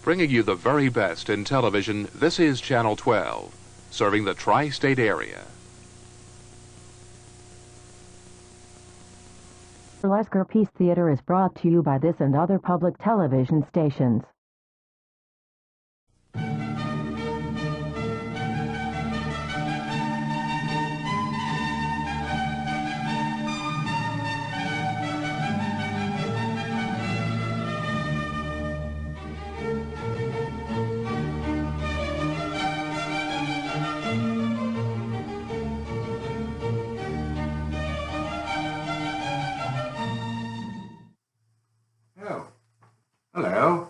Bringing you the very best in television, this is Channel 12, serving the tri-state area. Burlesquerpiece Theater is brought to you by this and other public television stations. Hello.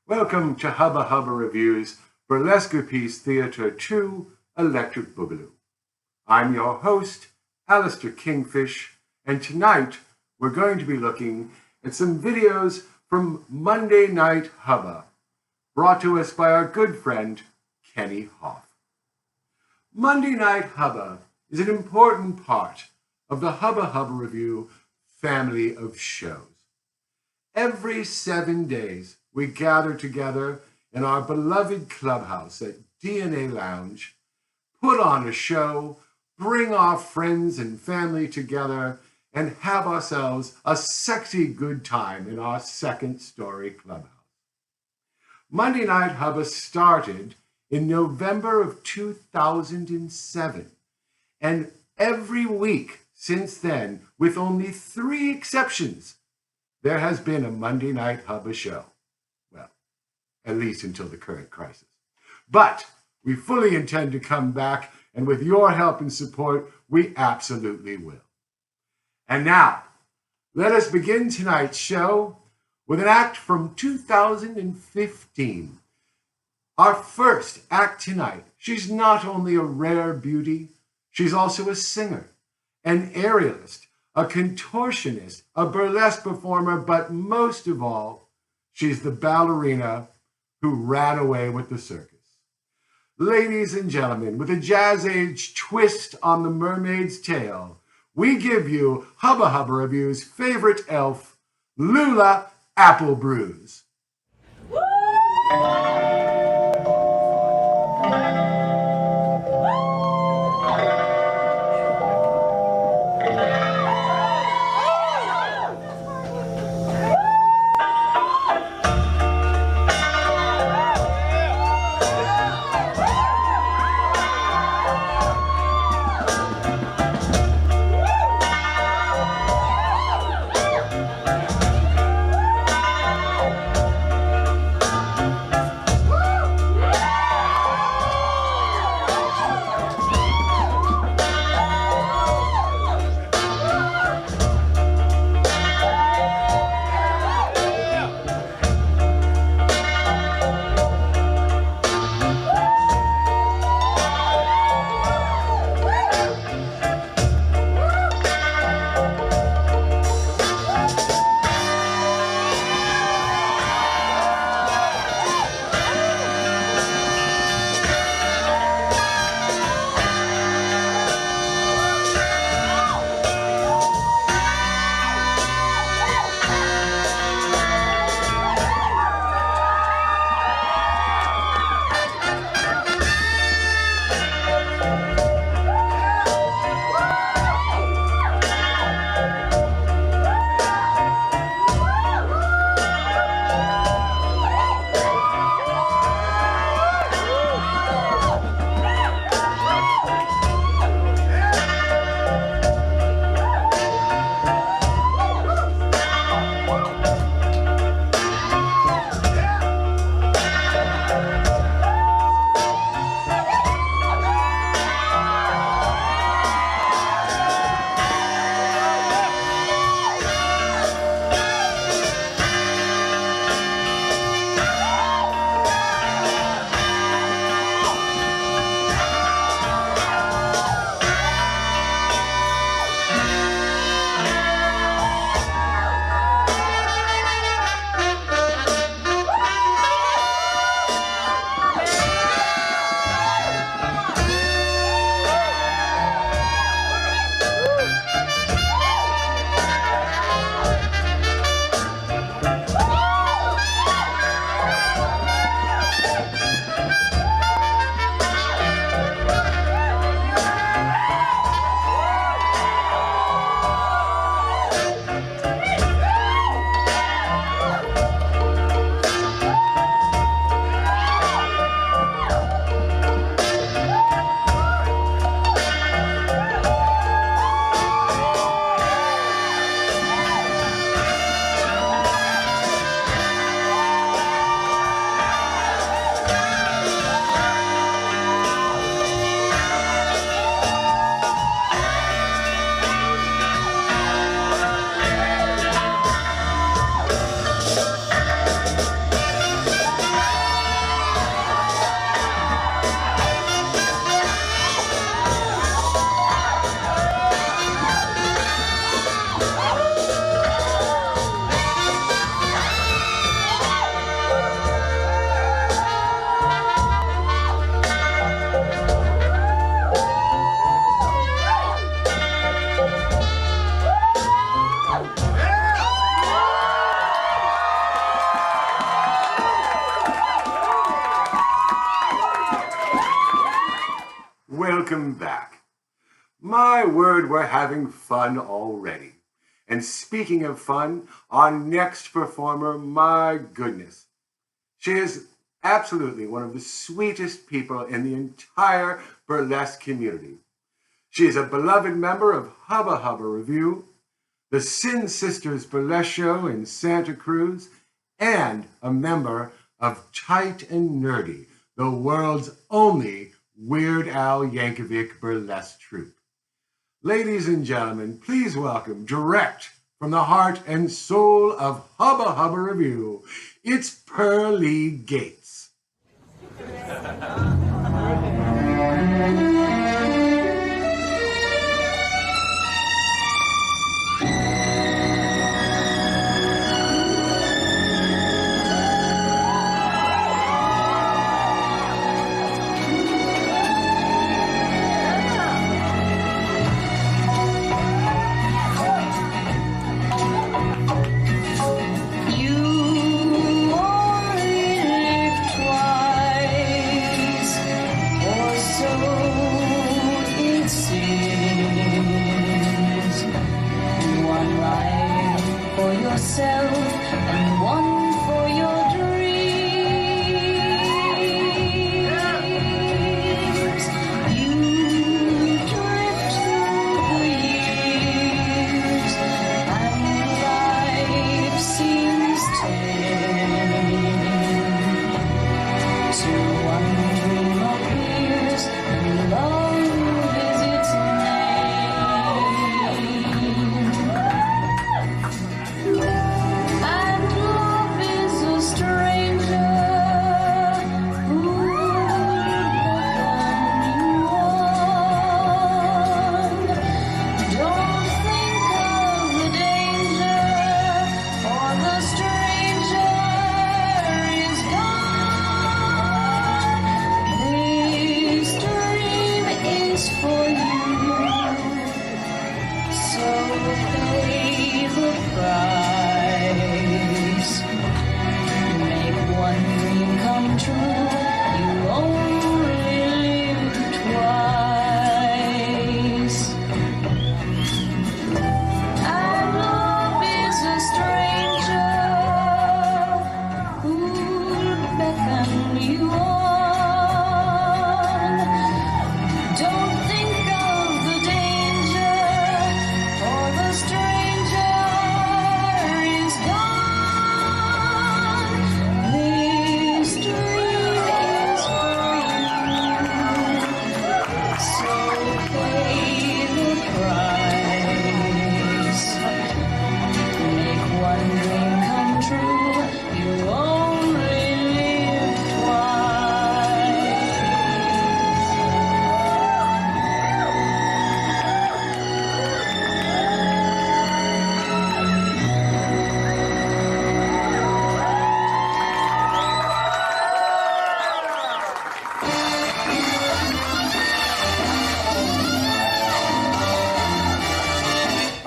Welcome to Hubba Hubba Revue's Burlesquerpiece Theatre 2 Electric Boogaloo. I'm your host, Alistair Kingfish, and tonight we're going to be looking at some videos from Monday Night Hubba, brought to us by our good friend, Kenny Hoff. Monday Night Hubba is an important part of the Hubba Hubba Revue family of shows. Every 7 days, we gather together in our beloved clubhouse at DNA Lounge, put on a show, bring our friends and family together, and have ourselves a sexy good time in our second-story clubhouse. Monday Night Hubba started in November of 2007, and every week since then, with only 3 exceptions, there has been a Monday Night Hubba show. Well, at least until the current crisis. But we fully intend to come back, and with your help and support, we absolutely will. And now, let us begin tonight's show with an act from 2015. Our first act tonight. She's not only a rare beauty, she's also a singer, an aerialist, a contortionist, a burlesque performer, but most of all, she's the ballerina who ran away with the circus. Ladies and gentlemen, with a jazz-age twist on the mermaid's tail, we give you Hubba Hubba Revue's favorite elf, Lula Applebruise. welcome back. My word, we're having fun already. And speaking of fun, our next performer, my goodness. She is absolutely one of the sweetest people in the entire burlesque community. She is a beloved member of Hubba Hubba Revue, the Sin Sisters Burlesque Show in Santa Cruz, and a member of Tight and Nerdy, the world's only Weird Al Yankovic burlesque troupe. Ladies and gentlemen, please welcome, direct from the heart and soul of Hubba Hubba Revue, it's Pearly Gates. And one for your dreams. You drift through the years, and life seems tame. To one dream appears, and love is its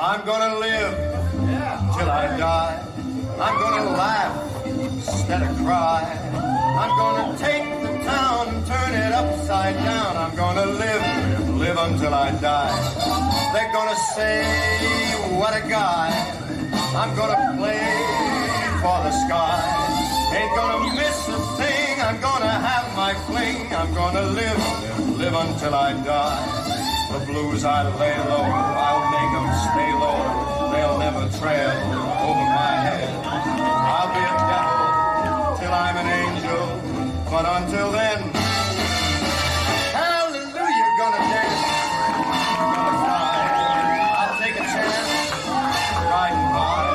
I'm gonna live till I die. I'm gonna laugh instead of cry. I'm gonna take the town and turn it upside down. I'm gonna live until I die. They're gonna say, what a guy. I'm gonna play for the sky. Ain't gonna miss a thing. I'm gonna have my fling. I'm gonna live until I die. The blues I lay low, I'll make them stay low. They'll never trail over my head. I'll be a devil till I'm an angel, but until then, hallelujah, gonna dance, gonna fly. I'll take a chance, riding by.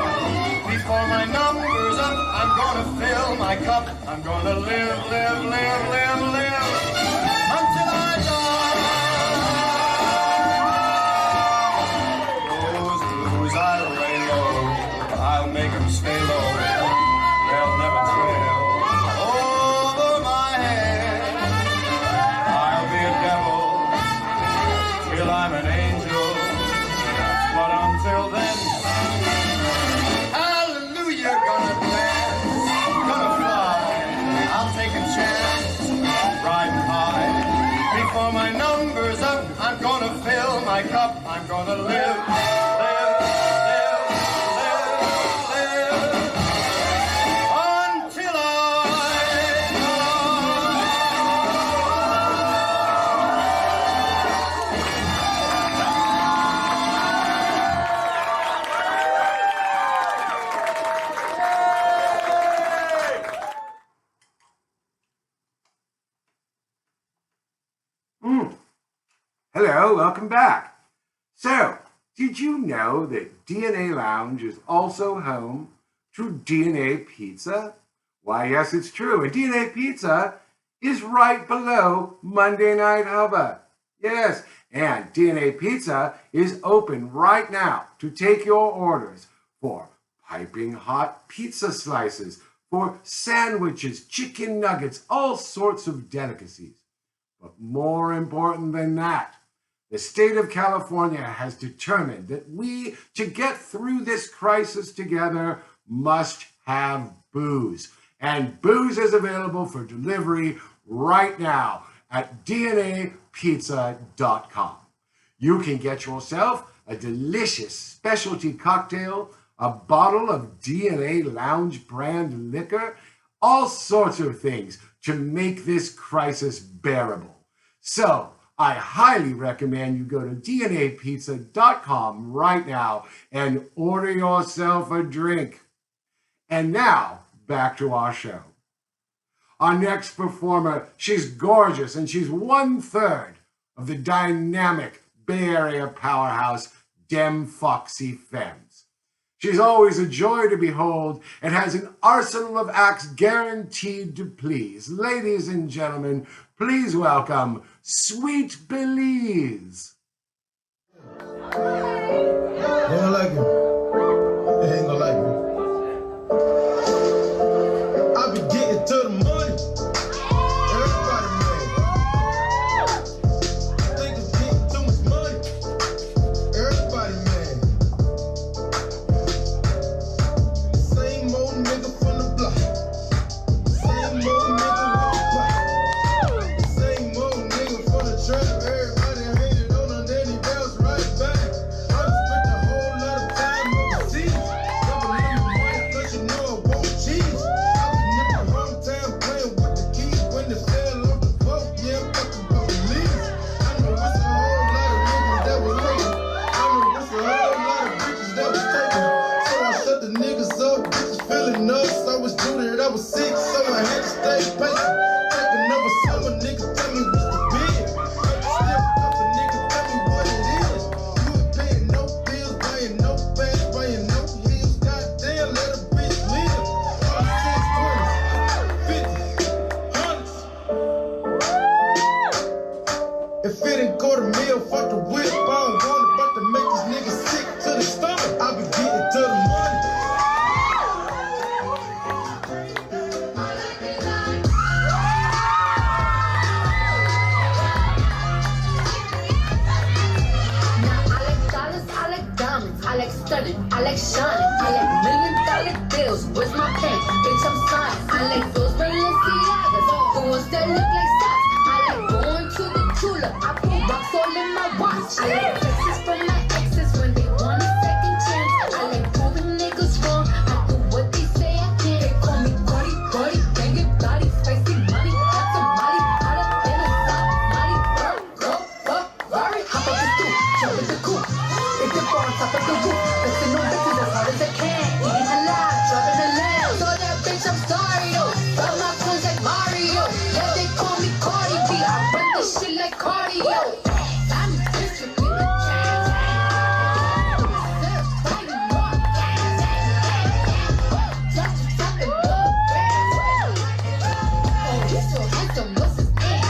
Before my number's up, I'm gonna fill my cup. I'm gonna live until I die. I'll lay low, I'll make them stay low. They'll never trail over my head. I'll be a devil till I'm an angel, but until then, hallelujah, gonna dance, gonna fly. I'll take a chance, riding high before my Hello, welcome back. So, did you know that DNA Lounge is also home to DNA Pizza? Why, yes, it's true. And DNA Pizza is right below Monday Night Hubba. Yes, and DNA Pizza is open right now to take your orders for piping hot pizza slices, for sandwiches, chicken nuggets, all sorts of delicacies. But more important than that, the state of California has determined that we, to get through this crisis together, must have booze. And booze is available for delivery right now at DNApizza.com. You can get yourself a delicious specialty cocktail, a bottle of DNA Lounge brand liquor, all sorts of things to make this crisis bearable. So, I highly recommend you go to DNApizza.com right now and order yourself a drink. And now, back to our show. Our next performer, she's gorgeous and she's 1/3 of the dynamic Bay Area powerhouse Dem Foxy Femmes. She's always a joy to behold and has an arsenal of acts guaranteed to please. Ladies and gentlemen, please welcome Sweet Belize. They don't like me. They ain't gonna like me. I be getting to the money. Everybody mad. Think I'm getting too much money. Everybody mad. Same old nigga from the block. Same old nigga with the block. Same old nigga from the trap. Everybody hated on him, then he bounced right back. I done spent a whole lot of time overseas. Never leave my money 'cause you know I want cheese. I was never hometown playing with the keys when they fell off the boat. Yeah, I'm fucking about Belize. I know it's a whole lot of niggas that was hating. I know it's a whole lot of bitches that was taking. So I shut the niggas up, bitches feeling us. I was due that I was sick, so I had to stay patient. Taking over summer, niggas tell me what's the bid. Still up a nigga, tell me what it is. You ain't paying no bills, buying no bags, buying no heels. Goddamn, let a bitch live. All 6 20s, 50s, 100s. If it ain't go to meal, fuck the whip. I don't want it, but to make these niggas sick to the stomach. I be getting to the money. Now I like dollars, I like diamonds, I like studding, I like shining, I like $1 million bills. Where's my pen? Bitch, I'm signing. I like those Balenciagas, the ones that look like socks. I like going to the Tula, I put rocks all in my watch. I like texts from my exes when they want a second chance. I like proving niggas wrong, I do what they say I can't. They call me Gordy, Gordy, bang it, body, spicy money, hot tamale, hotter than a Somali. Go, worry, hop up the stoop, jump in the coop. They dip on top of the roof, listen no bitches as hard as I can. Eating halal, dropping the lamb. So that bitch, I'm sorry, yo. But my coins like Mario. Yeah, they call me Cardi B. I run this shit like cardio. I'm district with the chain. Just to top and blow bands. Oh, he's so handsome, what's his name?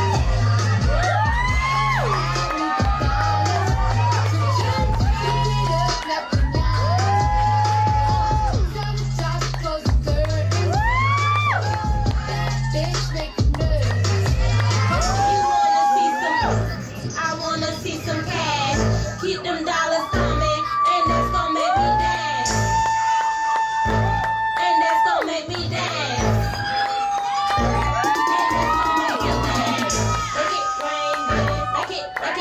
I wanna see some cash. Keep them dollars coming, and that's gonna make me dance. And that's gonna make me dance. And that's gonna make you dance. Make it rain, make it rain, make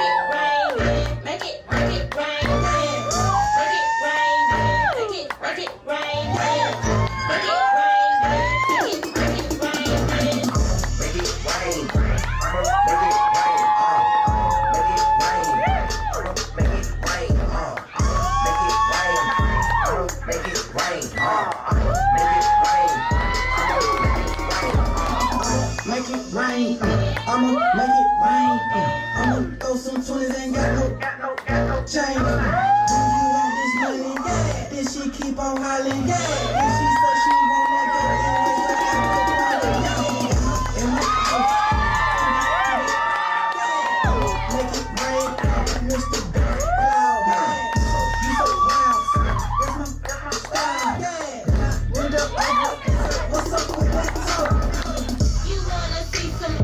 it rain, make it rain, make it rain, make it rain, make it rain, make it Make it rain, I'ma make it rain. I'ma throw some 20s, ain't got no change. Do you want this money? Yeah. Then she keep on hollering, yeah. And she said she wanna go in with the African yeah. And make it rain, Mr. Cloud, yeah. You so wild, that's my style, yeah. Window over, what's up with that talk? You wanna see some?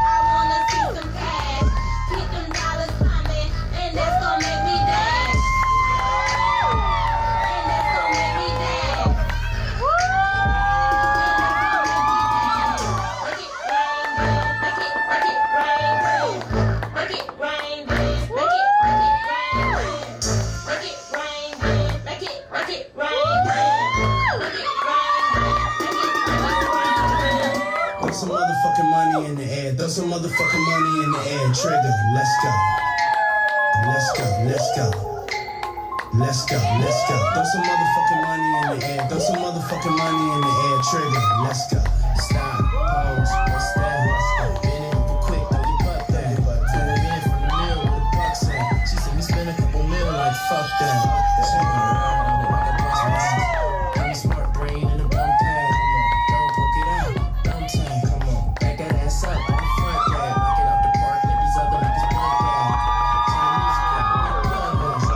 I wanna see some cash. Keep them dollars coming, and that's gonna make me dance. And that's gonna make me dance. Make it rain, make it rain, make it rain, make it rain, make it rain, make it rain. Throw some motherfucking money in the air. Throw some motherfucking money in the air. Trigger, let's go. Let's go, let's go. Let's go, let's go. Throw some motherfucking money in the air. Throw some motherfucking money in the air. Trigger, let's go. Stop, pose, what's that? Bend it over quick, throw your butt back. Pull it in from the middle with a bucks at. She said we spend a couple mil like fuck that. Swing around on it like a bus pass. I'm a smart brain in a bum pad. Don't poke it out, don't tank. Come on, back that ass up like a front pad. Knock it out the park, let these other niggas blunt that. Chinese girl, love us.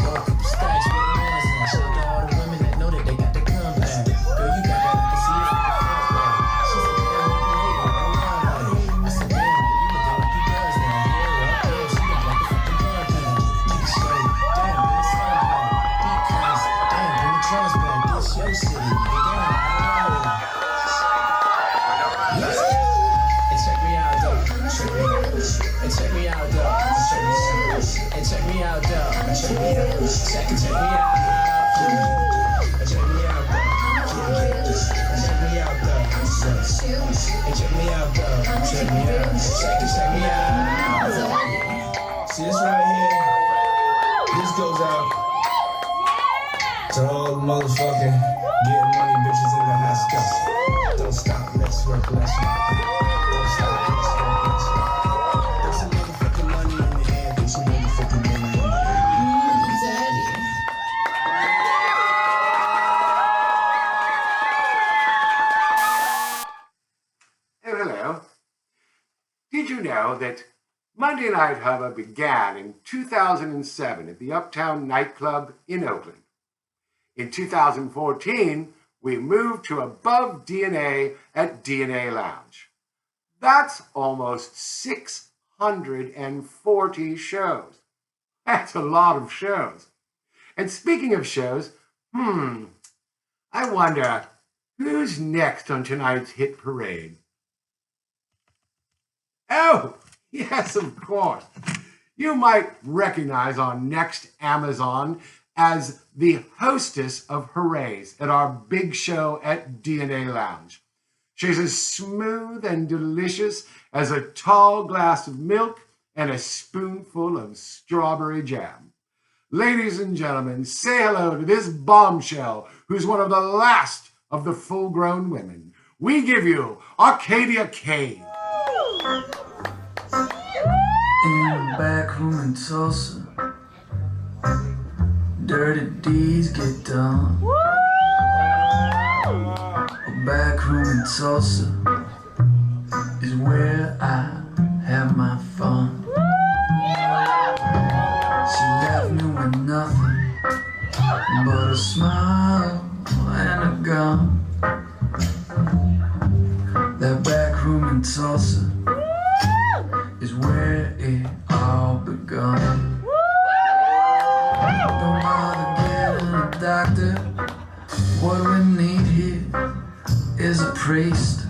Throw a couple stacks with the ones in. Shout out to all the women that know that they got the comeback. Girl, you got that, I can see it from the front back. She said, damn, you can hate it, I love it. I said, damn, you looking like you does now. Yeah, up there, she look like a fucking gun pad. Keep it straight, damn, bring the sun back. Because, damn, bring the drums back. This your city, nigga. And check me out, though. And check me out, though. And check me out, though. Check me out. Check me out. And check me out, though. And check me out, though. And check me out, though. Check me out. Check me out. See this right here? This goes out to all the motherfucking getting money bitches in the house. Don't stop, let's work, let's work. Don't stop, let's work, let's work. There's some motherfucking money in the air. There's some motherfucking money in the air. Oh, hello. Did you know that Monday Night Hubba began in 2007 at the Uptown nightclub in Oakland? In 2014, we moved to Above DNA at DNA Lounge. That's almost 640 shows. That's a lot of shows. And speaking of shows, I wonder who's next on tonight's hit parade? Oh, yes, of course. You might recognize on Next Amazon as the hostess of Hoorays at our big show at DNA Lounge. She's as smooth and delicious as a tall glass of milk and a spoonful of strawberry jam. Ladies and gentlemen, say hello to this bombshell who's one of the last of the full-grown women. We give you Arcadia Kane. In the back room in Tulsa, dirty deeds get done. A back room in Tulsa is where I have my fun. She left me with nothing but a smile and a gun. That back room in Tulsa is where it all begun. Don't bother getting a doctor. What we need here is a priest.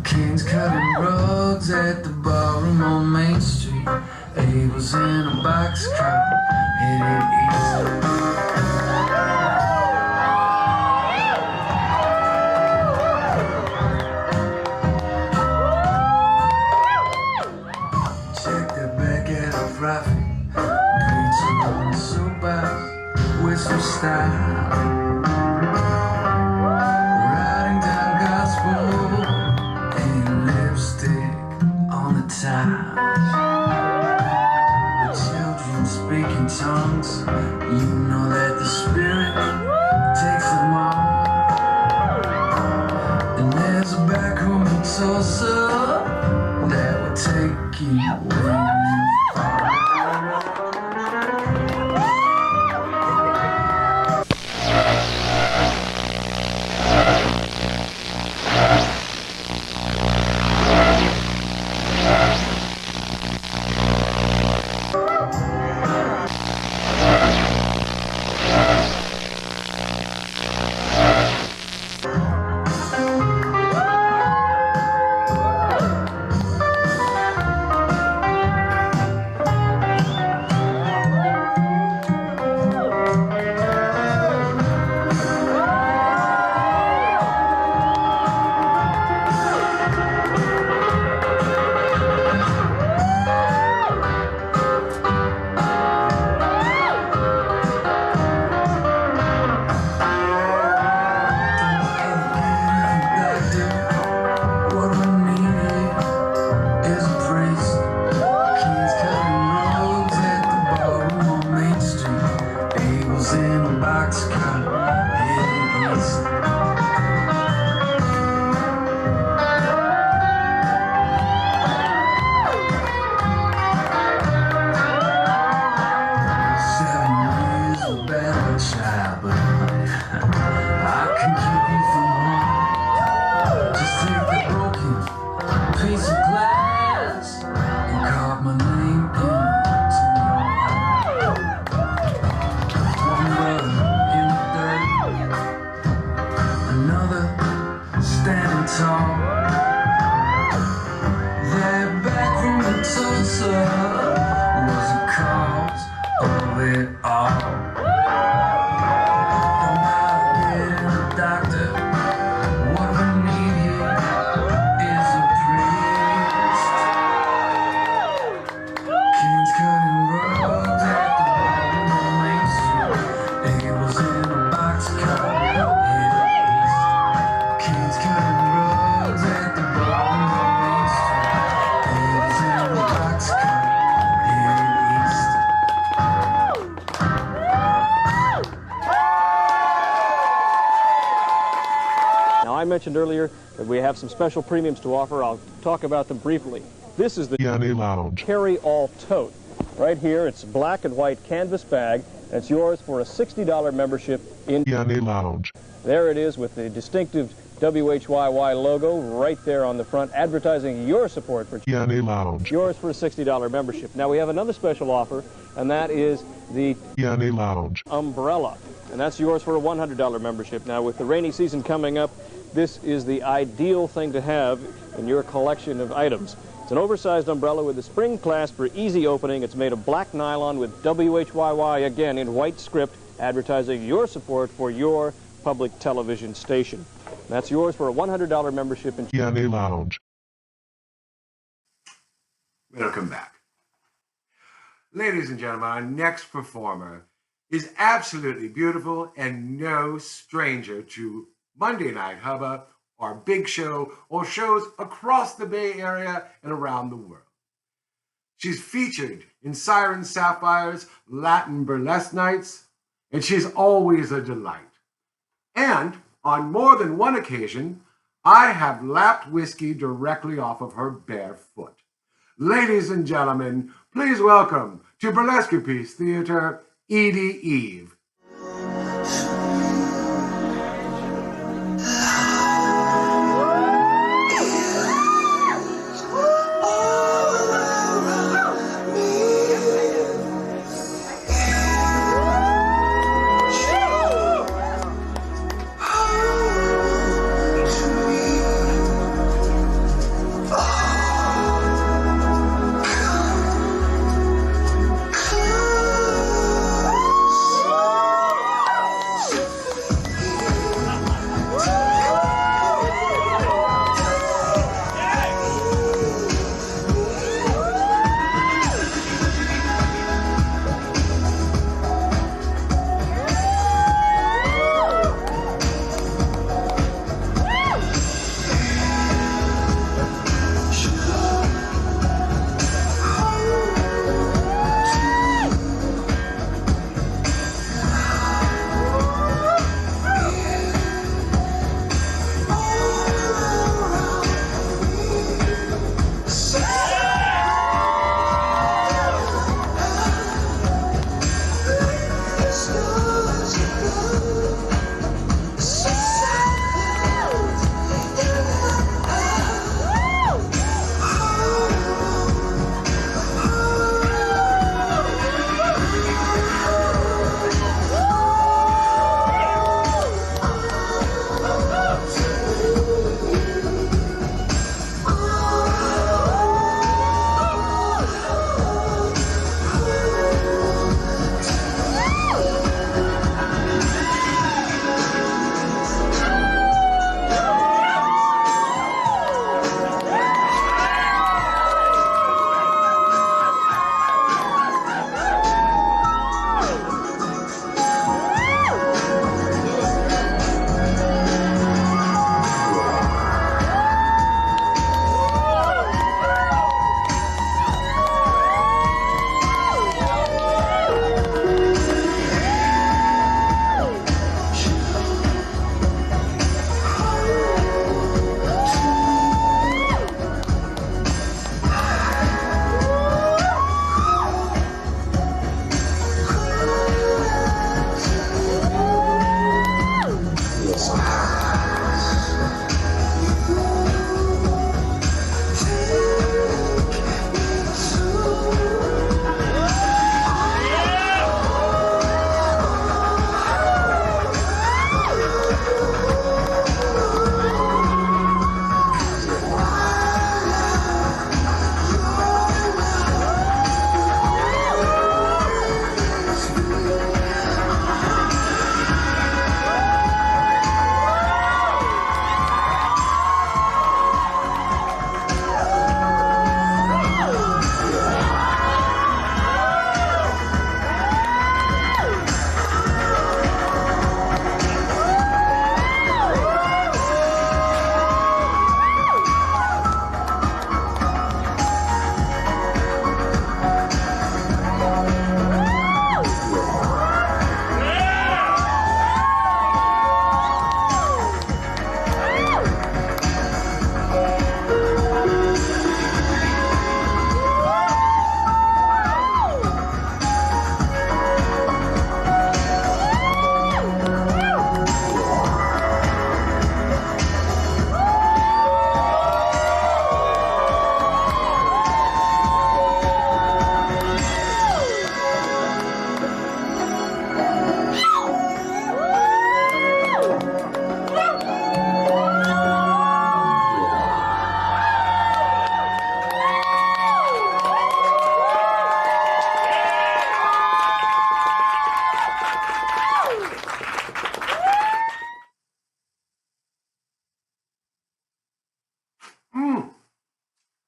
King's cutting rugs at the ballroom on Main Street. Abel's in a boxcar headed east. Prophet, preaching on the soapbox with some style, writing down gospel and lipstick on the tile. saucer that will take you away. I mentioned earlier that we have some special premiums to offer. I'll talk about them briefly. This is the Lounge carry-all tote. Right here, it's a black and white canvas bag, and it's yours for a $60 membership in Lounge. There it is with the distinctive WHYY logo right there on the front, advertising your support for Lounge. Yours for a $60 membership. Now we have another special offer, and that is the Lounge umbrella, and that's yours for a $100 membership. Now with the rainy season coming up, this is the ideal thing to have in your collection of items. It's an oversized umbrella with a spring clasp for easy opening. It's made of black nylon with WHYY, again, in white script, advertising your support for your public television station. That's yours for a $100 membership in Lounge. Welcome back. Ladies and gentlemen, our next performer is absolutely beautiful and no stranger to Monday Night Hubba, our big show, or shows across the Bay Area and around the world. She's featured in Siren Sapphire's Latin Burlesque Nights, and she's always a delight. And on more than one occasion, I have lapped whiskey directly off of her bare foot. Ladies and gentlemen, please welcome to Burlesquerpiece Theater, Edie Eve. Close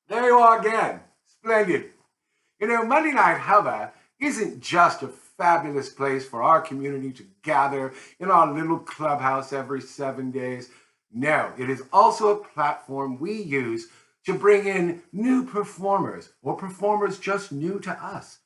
There you are again. Splendid. You know, Monday Night Hubba isn't just a fabulous place for our community to gather in our little clubhouse every 7 days. No, it is also a platform we use to bring in new performers or performers just new to us.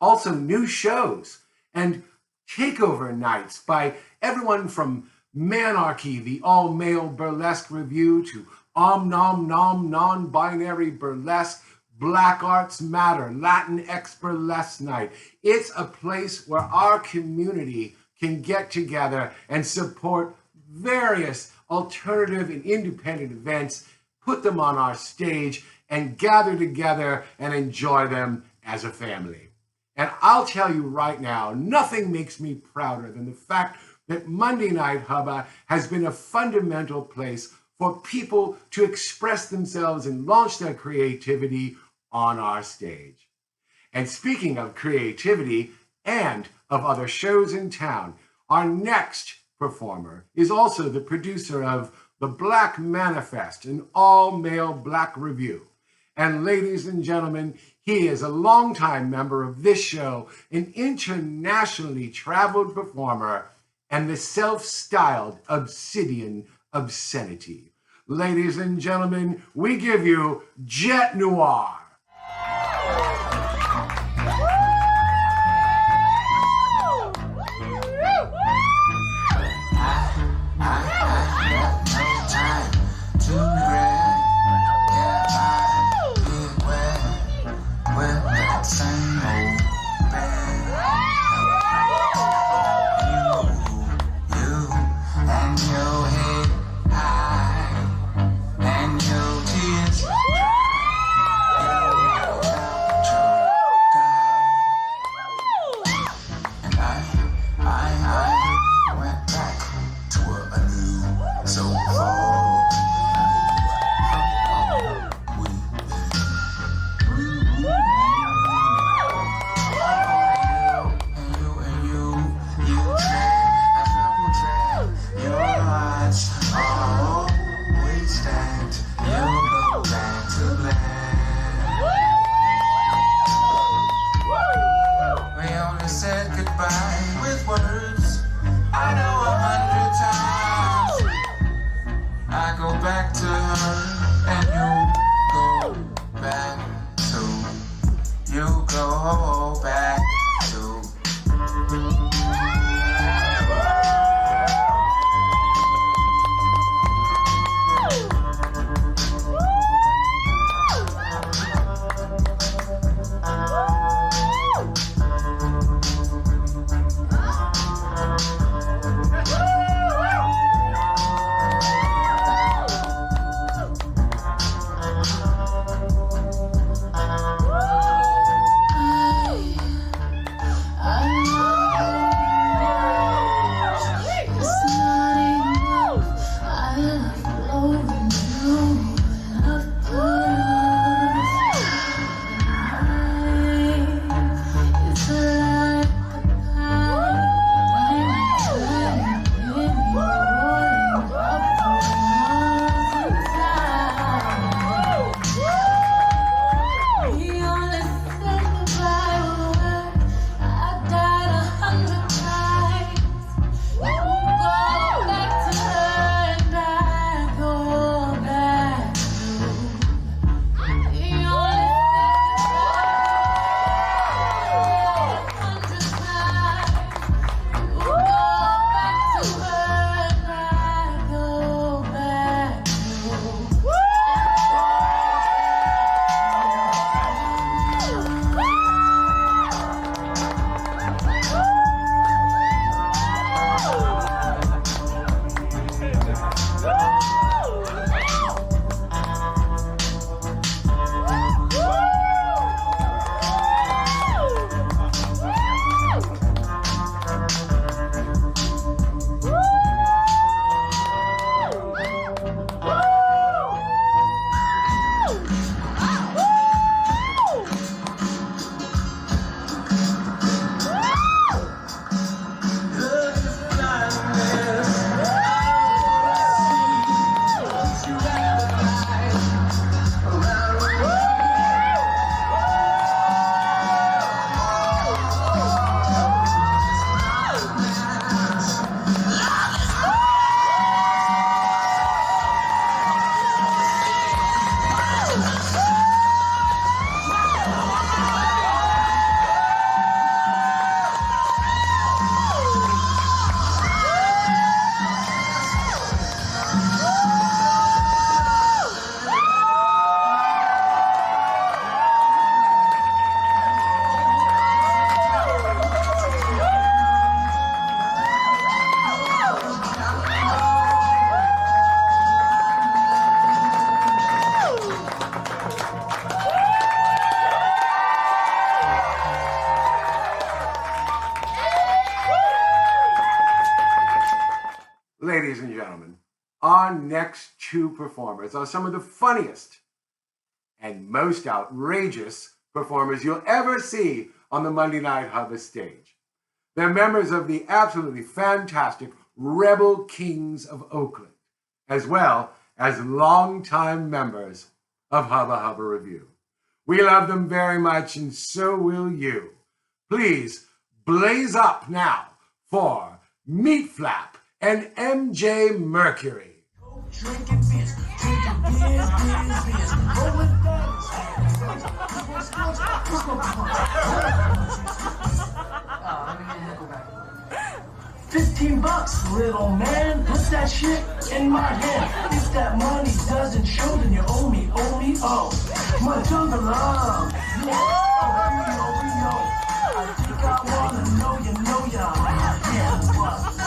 Also new shows and takeover nights by everyone from Manarchy, the all-male burlesque review, to Om Nom Nom non-binary burlesque, Black Arts Matter, Latin X Burlesque Night. It's a place where our community can get together and support various alternative and independent events, put them on our stage, and gather together and enjoy them as a family. And I'll tell you right now, nothing makes me prouder than the fact that Monday Night Hubba has been a fundamental place for people to express themselves and launch their creativity on our stage. And speaking of creativity and of other shows in town, our next performer is also the producer of The Black Manifest, an all-male black review. And ladies and gentlemen, he is a longtime member of this show, an internationally traveled performer, and the self-styled Obsidian Obscenity. Ladies and gentlemen, we give you Jet Noir. next two performers are some of the funniest and most outrageous performers you'll ever see on the Monday Night Hubba stage. They're members of the absolutely fantastic Rebel Kings of Oakland, as well as longtime members of Hubba Hubba Revue. We love them very much, and so will you. Please blaze up now for Meatflap and Emjay Mercury. Drinking beers, beers. Rolling thugs. $15, little man. Put that shit in my hand. If that money doesn't show, then you owe me, oh. Much of the love. Yeah. I think I wanna know ya. Yeah, what?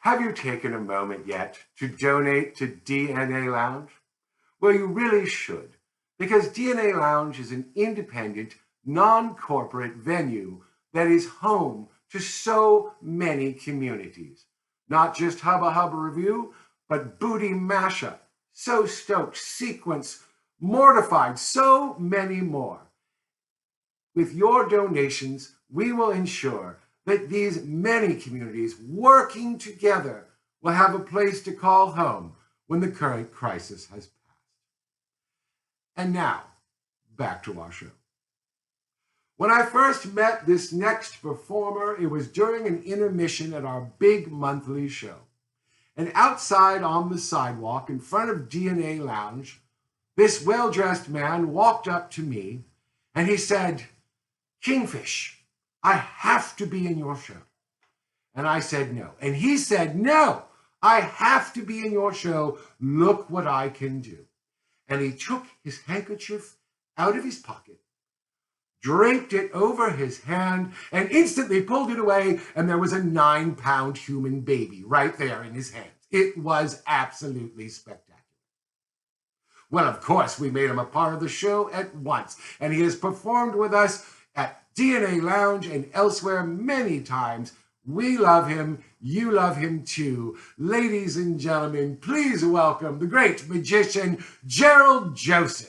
Have you taken a moment yet to donate to DNA Lounge? Well, you really should, because DNA Lounge is an independent, non-corporate venue that is home to so many communities. Not just Hubba Hubba Revue, but Booty Mashup, So Stoked, Sequence, Mortified, so many more. With your donations, we will ensure that these many communities working together will have a place to call home when the current crisis has passed. And now, back to our show. When I first met this next performer, it was during an intermission at our big monthly show. And outside on the sidewalk in front of DNA Lounge, this well-dressed man walked up to me and he said, "Kingfish, I have to be in your show." And I said no. And he said, "No, I have to be in your show. Look what I can do." And he took his handkerchief out of his pocket, draped it over his hand, and instantly pulled it away, and there was a 9-pound human baby right there in his hands. It was absolutely spectacular. Well, of course, we made him a part of the show at once, and he has performed with us at DNA Lounge and elsewhere many times. We love him. You love him too. Ladies and gentlemen, please welcome the great magician, Gerald Joseph.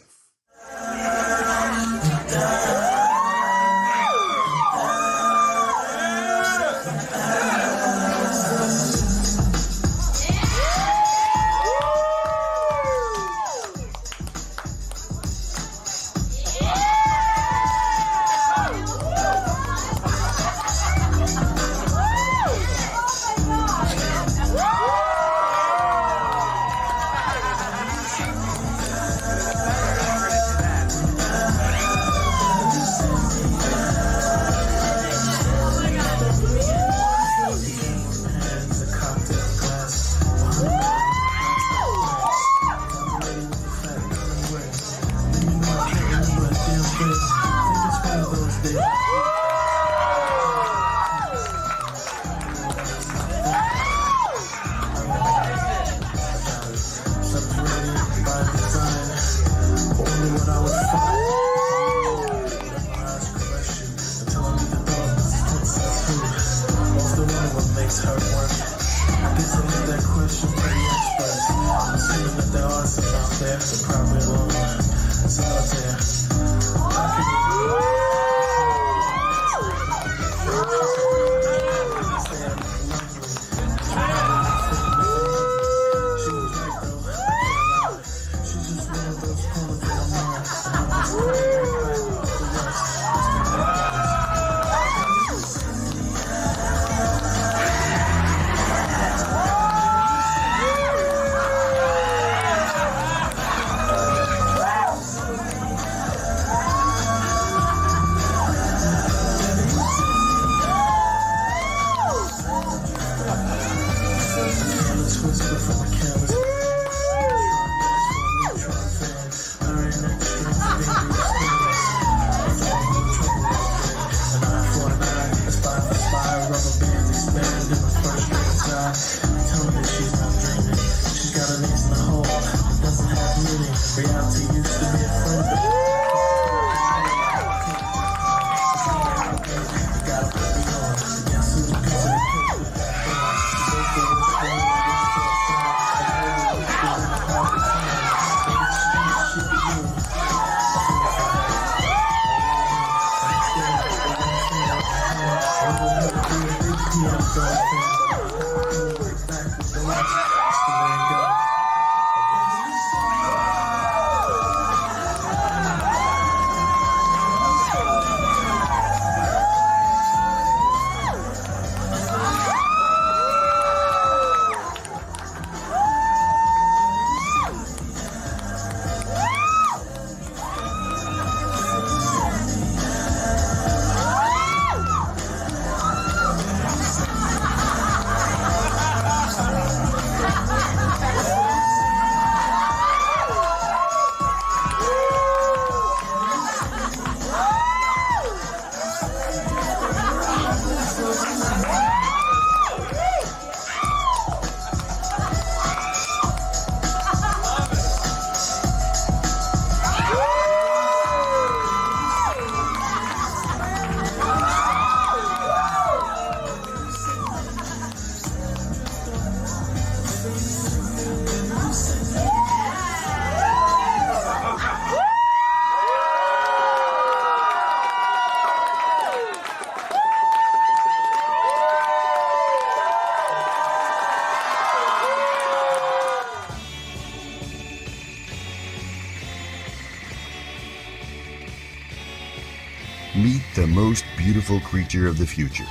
the most beautiful creature of the future,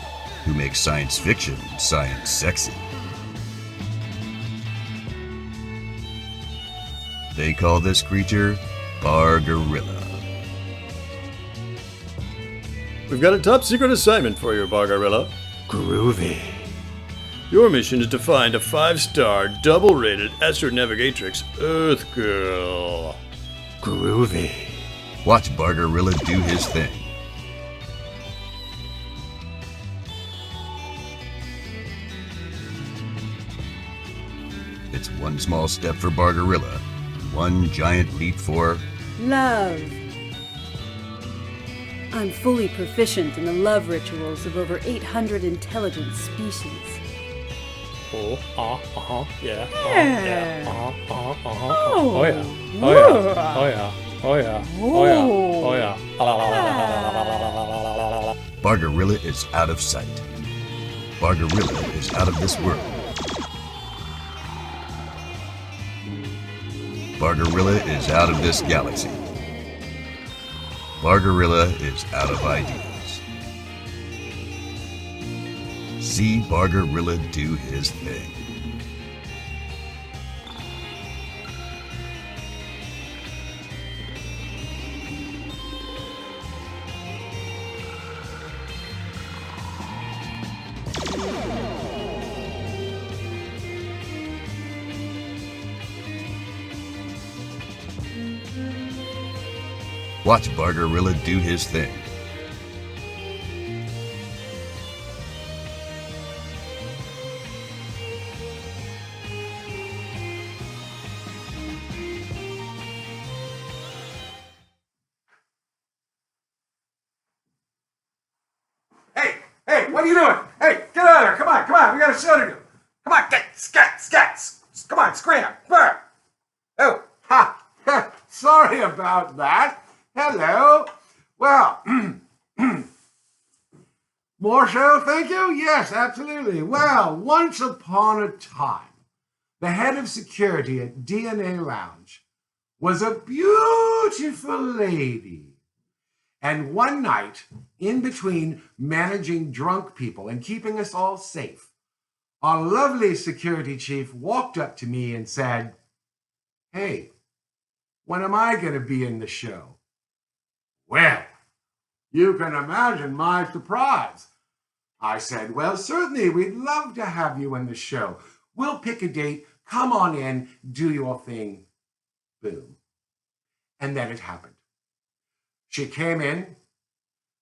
who makes science fiction science sexy. They call this creature Bargarilla. We've got a top secret assignment for you, Bargarilla. Groovy. Your mission is to find a 5-star, double-rated astronavigatrix Earth Girl. Groovy. Watch Bargarilla do his thing. It's one small step for Bargarilla, one giant leap for Love. I'm fully proficient in the love rituals of over 800 intelligent species. Oh, yeah, Yeah. Oh yeah, oh yeah, oh yeah, oh yeah, oh yeah, oh yeah. Bargarilla is out of sight. Bargarilla is out of this world. Bargarilla is out of this galaxy. Bargarilla is out of ideas. See Bargarilla do his thing. Watch Bargarilla do his thing. Hey, what are you doing? Hey, get out of there. Come on. We got a show to do. Come on, scats. Come on, scram. Oh, ha. Sorry about that. Hello. Well, more show, thank you? Yes, absolutely. Well, once upon a time, the head of security at DNA Lounge was a beautiful lady. And one night, in between managing drunk people and keeping us all safe, our lovely security chief walked up to me and said, "Hey, when am I going to be in the show?" Well, you can imagine my surprise. I said, "Well, certainly, we'd love to have you in the show. We'll pick a date. Come on in, do your thing." Boom. And then it happened. She came in,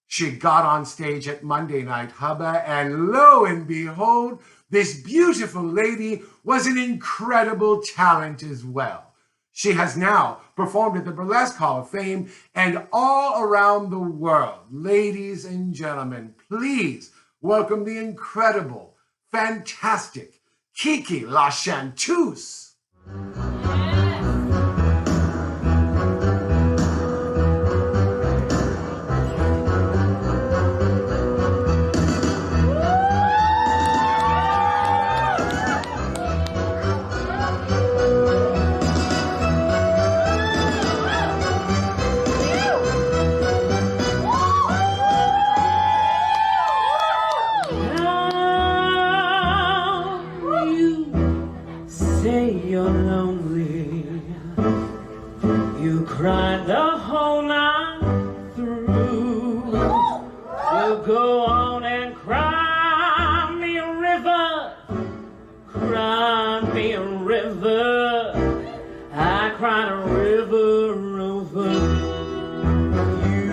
she got on stage at Monday Night Hubba, and lo and behold, this beautiful lady was an incredible talent as well. She has now performed at the Burlesque Hall of Fame and all around the world. Ladies and gentlemen, please welcome the incredible, fantastic Kiki La Chanteuse. Cried the whole night through. You go on and cry me a river, cry me a river. I cried a river over you.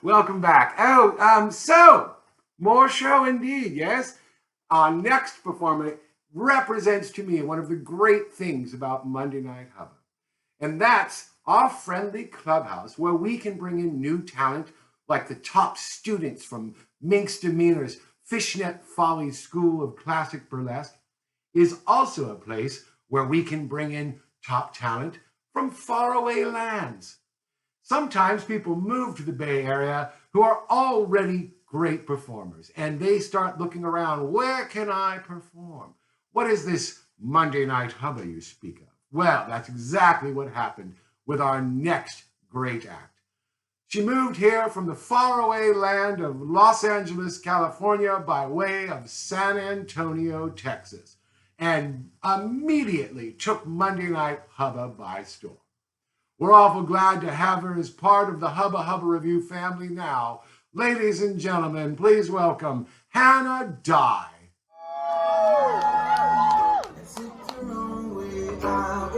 Welcome back. So, more show indeed, yes? Our next performer represents to me one of the great things about Monday Night Hubba. And that's our friendly clubhouse where we can bring in new talent like the top students from Minx Demeanor's Fishnet Folly School of Classic Burlesque is also a place where we can bring in top talent from faraway lands. Sometimes people move to the Bay Area who are already great performers, and they start looking around, where can I perform? What is this Monday Night Hubba you speak of? Well, that's exactly what happened with our next great act. She moved here from the faraway land of Los Angeles, California, by way of San Antonio, Texas, and immediately took Monday Night Hubba by storm. We're awful glad to have her as part of the Hubba Hubba Revue family now. Ladies and gentlemen, please welcome Hannah Dye.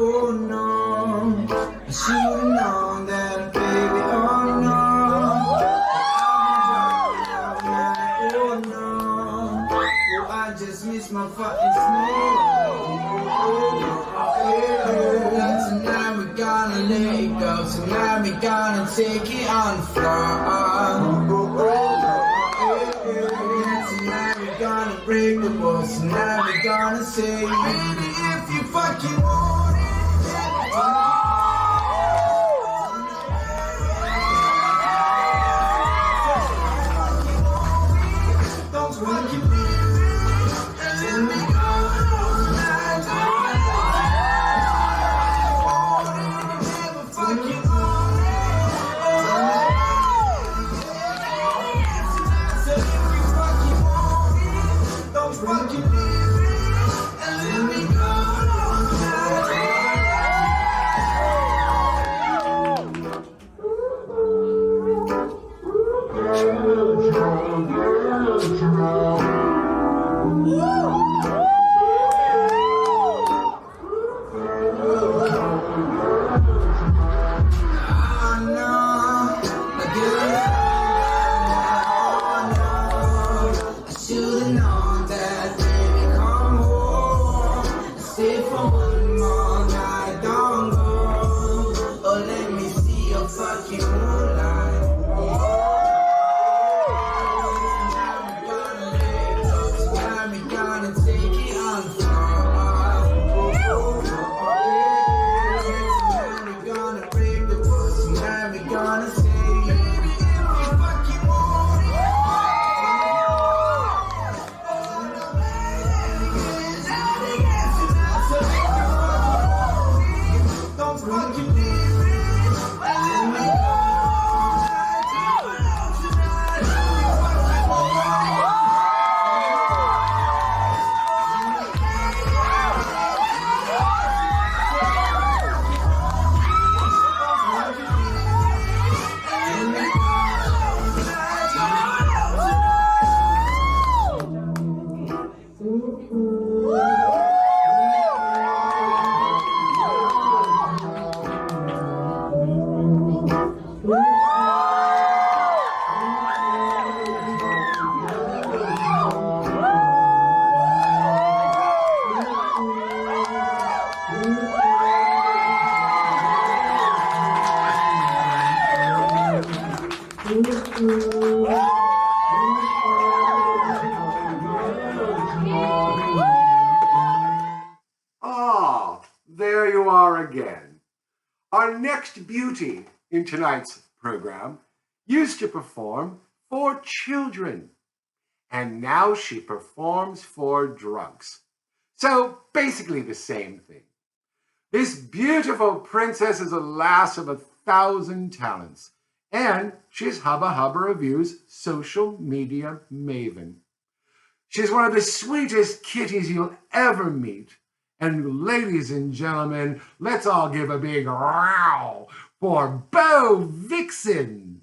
Oh no, I should've known that, baby, oh no. Oh no, oh I just miss my fucking snow. Tonight we gonna let it go, tonight we gonna take it on the floor. Tonight we gonna break the walls, tonight we gonna say, baby, if you fucking want it. There you are again. Our next beauty in tonight's program used to perform for children, and now she performs for drunks. So basically the same thing. This beautiful princess is a lass of 1,000 talents, and she's Hubba Hubba Revue's social media maven. She's one of the sweetest kitties you'll ever meet. And ladies and gentlemen, let's all give a big row for Bo Vixxen.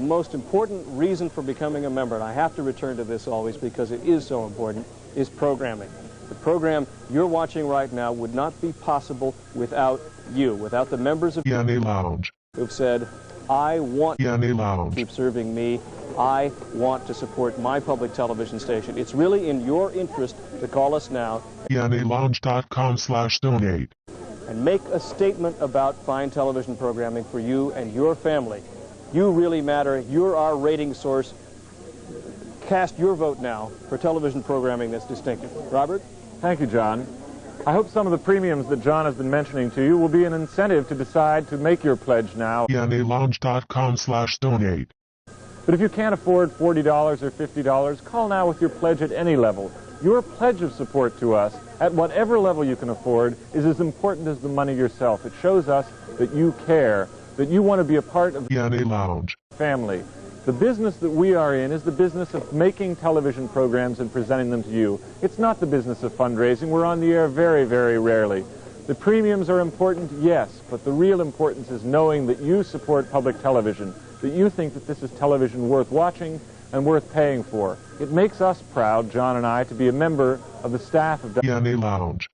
the most important reason for becoming a member, and I have to return to this always because it is so important, is programming. The program you're watching right now would not be possible without you, without the members of Yanni Lounge. who've said, I want Yanni Lounge. to keep serving me. I want to support my public television station. It's really in your interest to call us now YanniLounge.com/donate. and make a statement about fine television programming for you and your family. You really matter. You're our rating source. Cast your vote now for television programming that's distinctive. Robert? Thank you, John. I hope some of the premiums that John has been mentioning to you will be an incentive to decide to make your pledge now. YanniLounge.com/donate. But if you can't afford $40 or $50, call now with your pledge at any level. Your pledge of support to us, at whatever level you can afford, is as important as the money yourself. It shows us that you care, that you want to be a part of Yanni Lounge. the family. The business that we are in is the business of making television programs and presenting them to you. It's not the business of fundraising. We're on the air very, very rarely. The premiums are important, yes, but the real importance is knowing that you support public television, that you think that this is television worth watching and worth paying for. It makes us proud, John and I, to be a member of the staff of Yanni Lounge.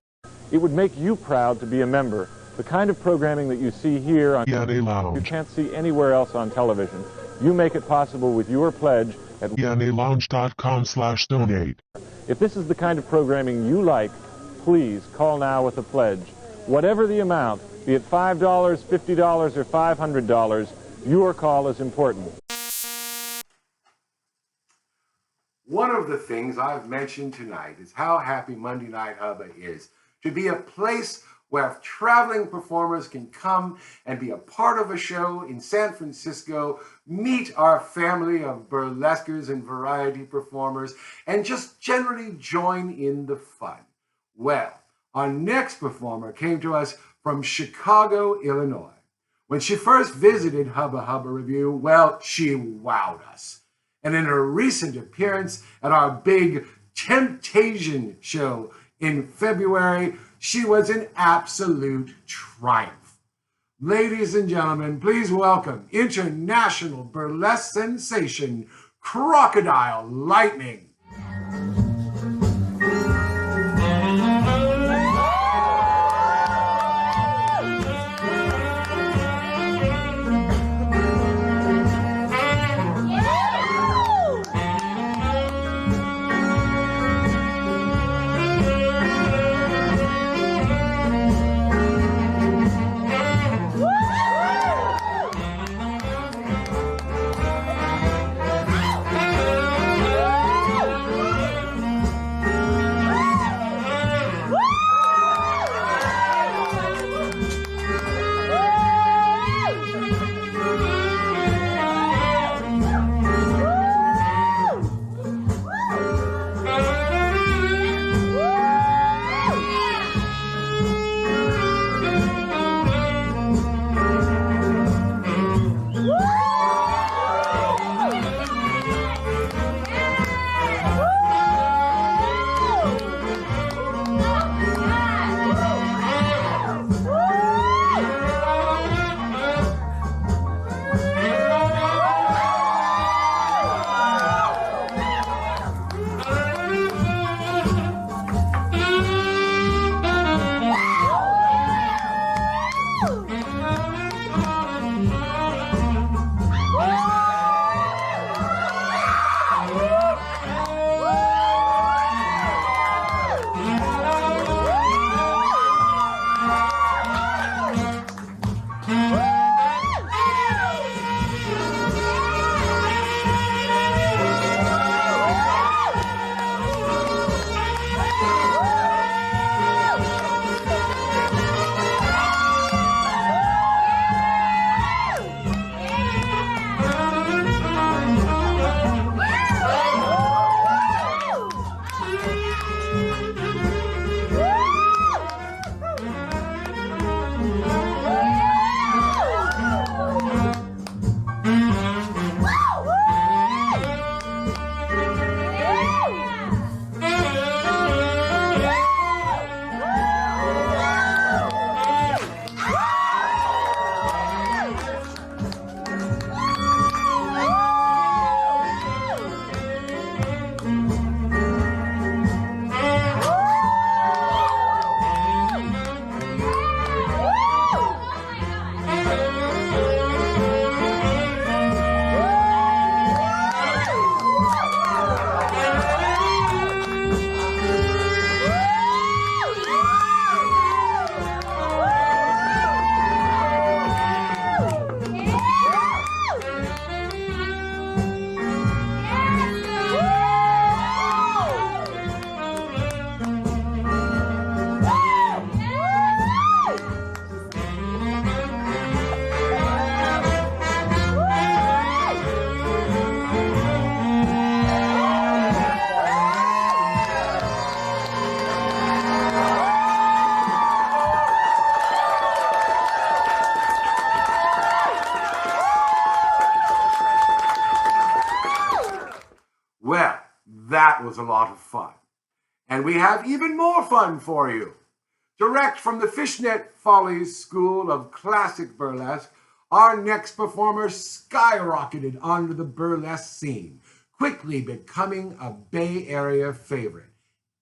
It would make you proud to be a member. The kind of programming that you see here on Yanni Lounge. you can't see anywhere else on television. You make it possible with your pledge at YanniLounge.com/donate. If this is the kind of programming you like, please call now with a pledge. Whatever the amount, be it $5, $50, or $500, your call is important. One of the things I've mentioned tonight is how happy Monday Night Hubba is to be a place where traveling performers can come and be a part of a show in San Francisco, meet our family of burlesquers and variety performers, and just generally join in the fun. Well, our next performer came to us from Chicago, Illinois. When she first visited Hubba Hubba Revue, well, she wowed us. And in her recent appearance at our big Temptation show in February, she was an absolute triumph. Ladies and gentlemen, please welcome international burlesque sensation, Crocodile Lightning. was a lot of fun. And we have even more fun for you. Direct from the Fishnet Follies School of Classic Burlesque, our next performer skyrocketed onto the burlesque scene, quickly becoming a Bay Area favorite.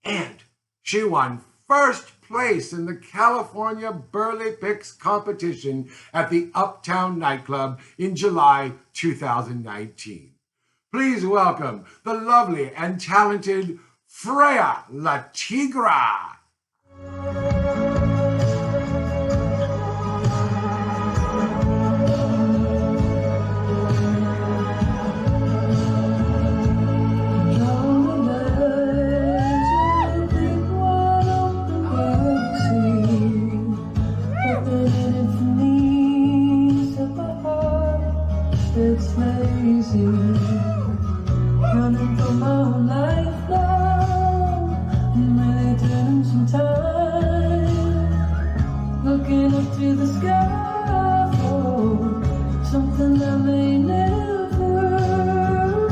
And she won first place in the California Burlesquerpiece competition at the Uptown nightclub in July 2019. Please welcome the lovely and talented Freya La Tigre. It's lazy, running for my whole life now. I'm really turning some time, looking up to the sky for something I may never find.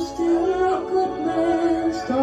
Stop calling, it's time.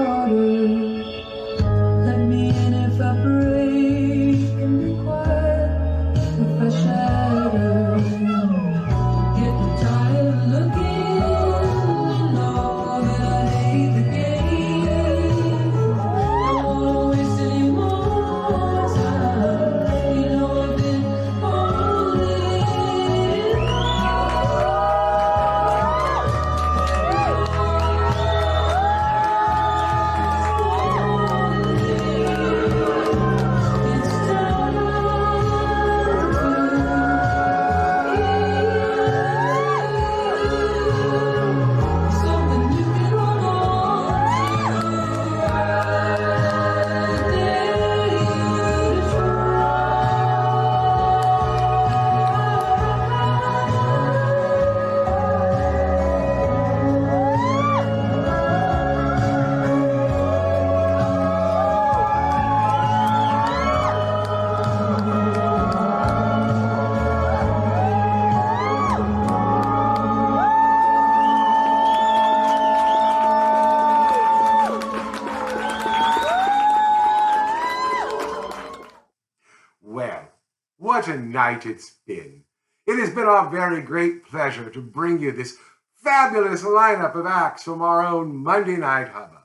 What a night it's been. It has been our very great pleasure to bring you this fabulous lineup of acts from our own Monday Night Hubba.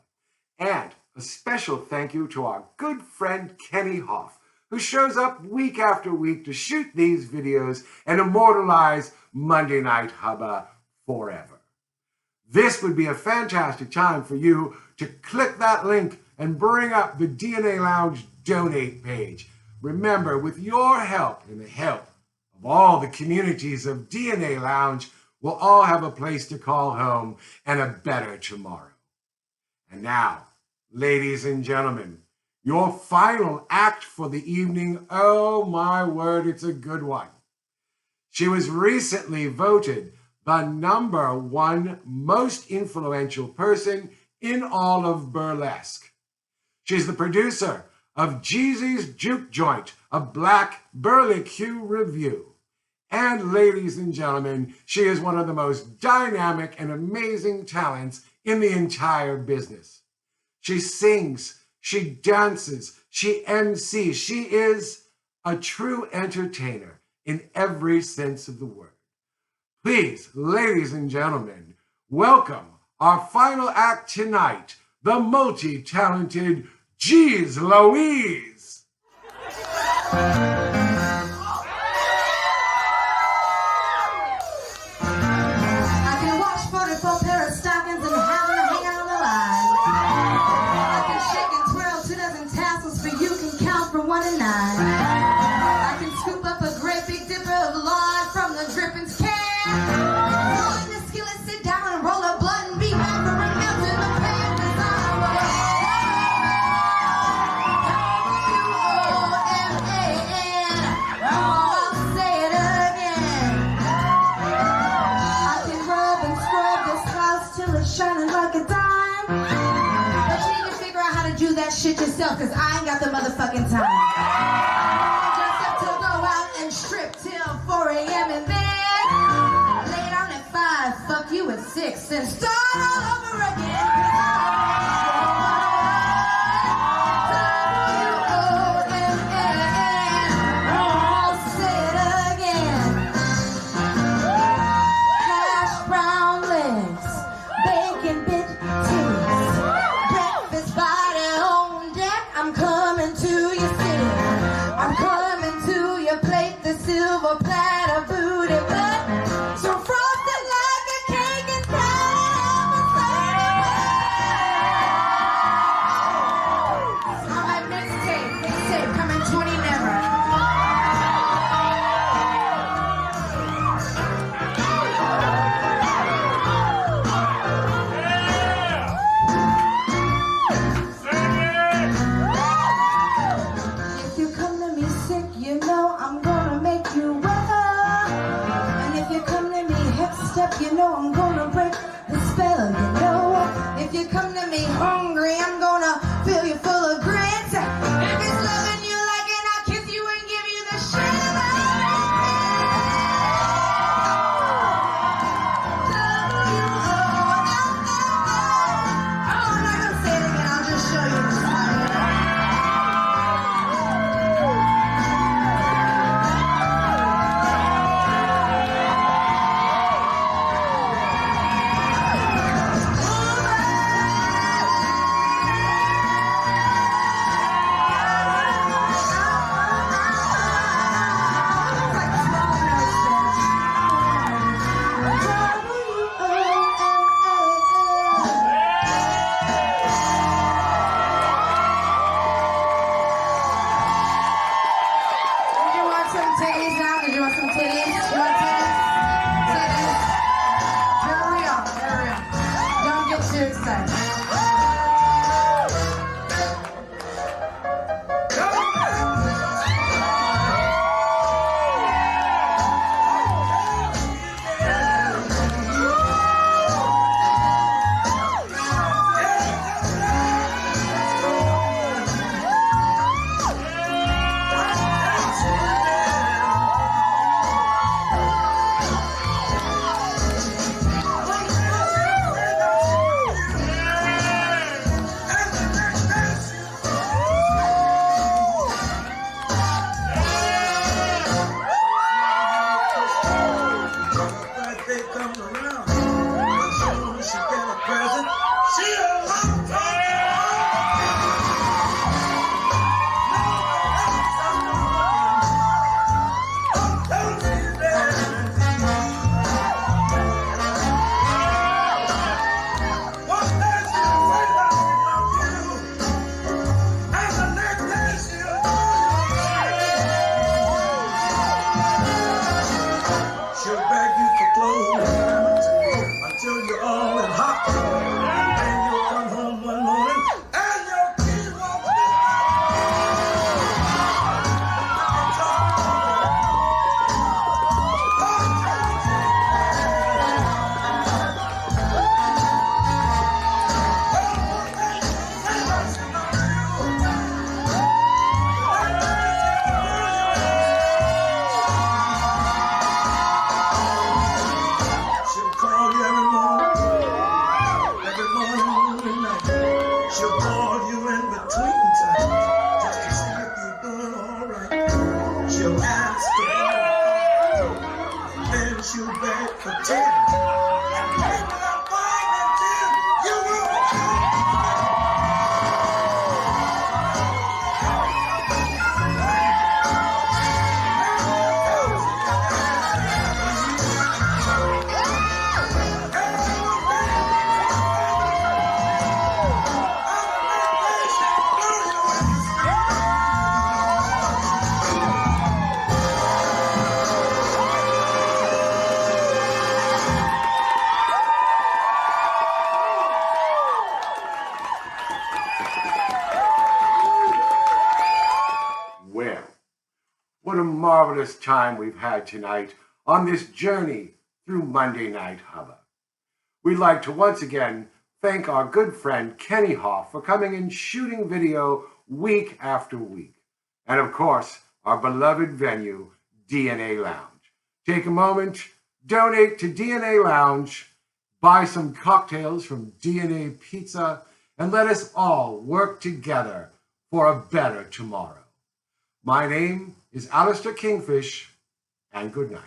And a special thank you to our good friend Kenny Hoff, who shows up week after week to shoot these videos and immortalize Monday Night Hubba forever. This would be a fantastic time for you to click that link and bring up the DNA Lounge donate page. Remember, with your help and the help of all the communities of DNA Lounge, we'll all have a place to call home and a better tomorrow. And now, ladies and gentlemen, your final act for the evening. Oh my word, it's a good one. She was recently voted the #1 most influential person in all of burlesque. She's the producer of Jeezy's Juke Joint, a black Burlesque review. And ladies and gentlemen, she is one of the most dynamic and amazing talents in the entire business. She sings, she dances, she MCs. She is a true entertainer in every sense of the word. Please, ladies and gentlemen, welcome our final act tonight, the multi-talented Jeez Loueez. I can wash 44 pair of stockings and have them hang out on the line. I can shake and twirl 2 dozen tassels for you can count from 1 to 9. I can scoop up a great big dipper of lard from the drippings can. Roll in the skillet, sit down and roll a blunt and be back for a melt in the pan. 'Cause I'm W-O-M-A-N. I'll say it again. I can rub and scrub this house till it's shining like a dime. But you need to figure out how to do that shit yourself, 'cause I ain't got the motherfucking time. Just have to go out and strip till 4 a.m. and then lay down at 5, fuck you at 6, and start all over again. W-O-M-A-N. I'll say it again. Hash brown legs, bacon bit titties, breakfast body on deck. I'm coming to your city. I'm coming to your plate, the silver platter booty butt. So frosted like a cake and on my mixtape coming 20 never. If you come to me sick, you know I'm gonna make you well. And if you come to me hip step, you know I'm gonna break the spell, you know. If you come to me hungry, I'm gonna fill you full of grits. If it's loving you like it, I'll kiss you and give you the shivers. Oh, I'm not gonna say it again, I'll just show you the sign. Did you want some titties now? Did you want some titties? You want titties? Titties. They're real. They're real. Don't get too excited. she'll call you in between time just to see if you're doing all right. She'll ask about and then she'll beg for 10. And maybe that 5 and 10 you will What a marvelous time we've had tonight on this journey through Monday Night Hubba. We'd like to once again thank our good friend Kenny Hoff for coming and shooting video week after week. And of course, our beloved venue, DNA Lounge. Take a moment, donate to DNA Lounge, buy some cocktails from DNA Pizza, and let us all work together for a better tomorrow. My name is Alistair Kingfish, and good night.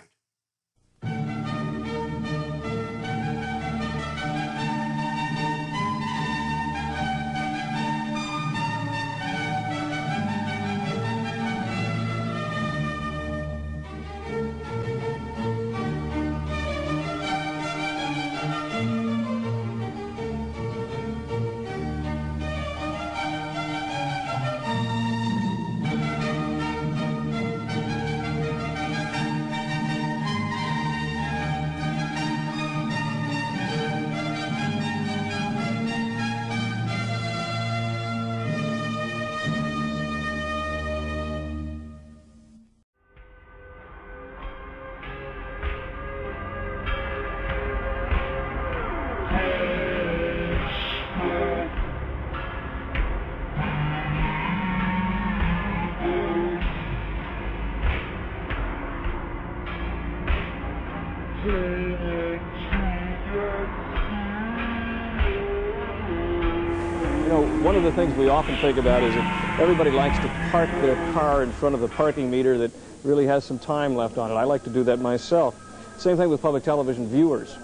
You know, one of the things we often think about is that everybody likes to park their car in front of the parking meter that really has some time left on it. I like to do that myself. Same thing with public television viewers.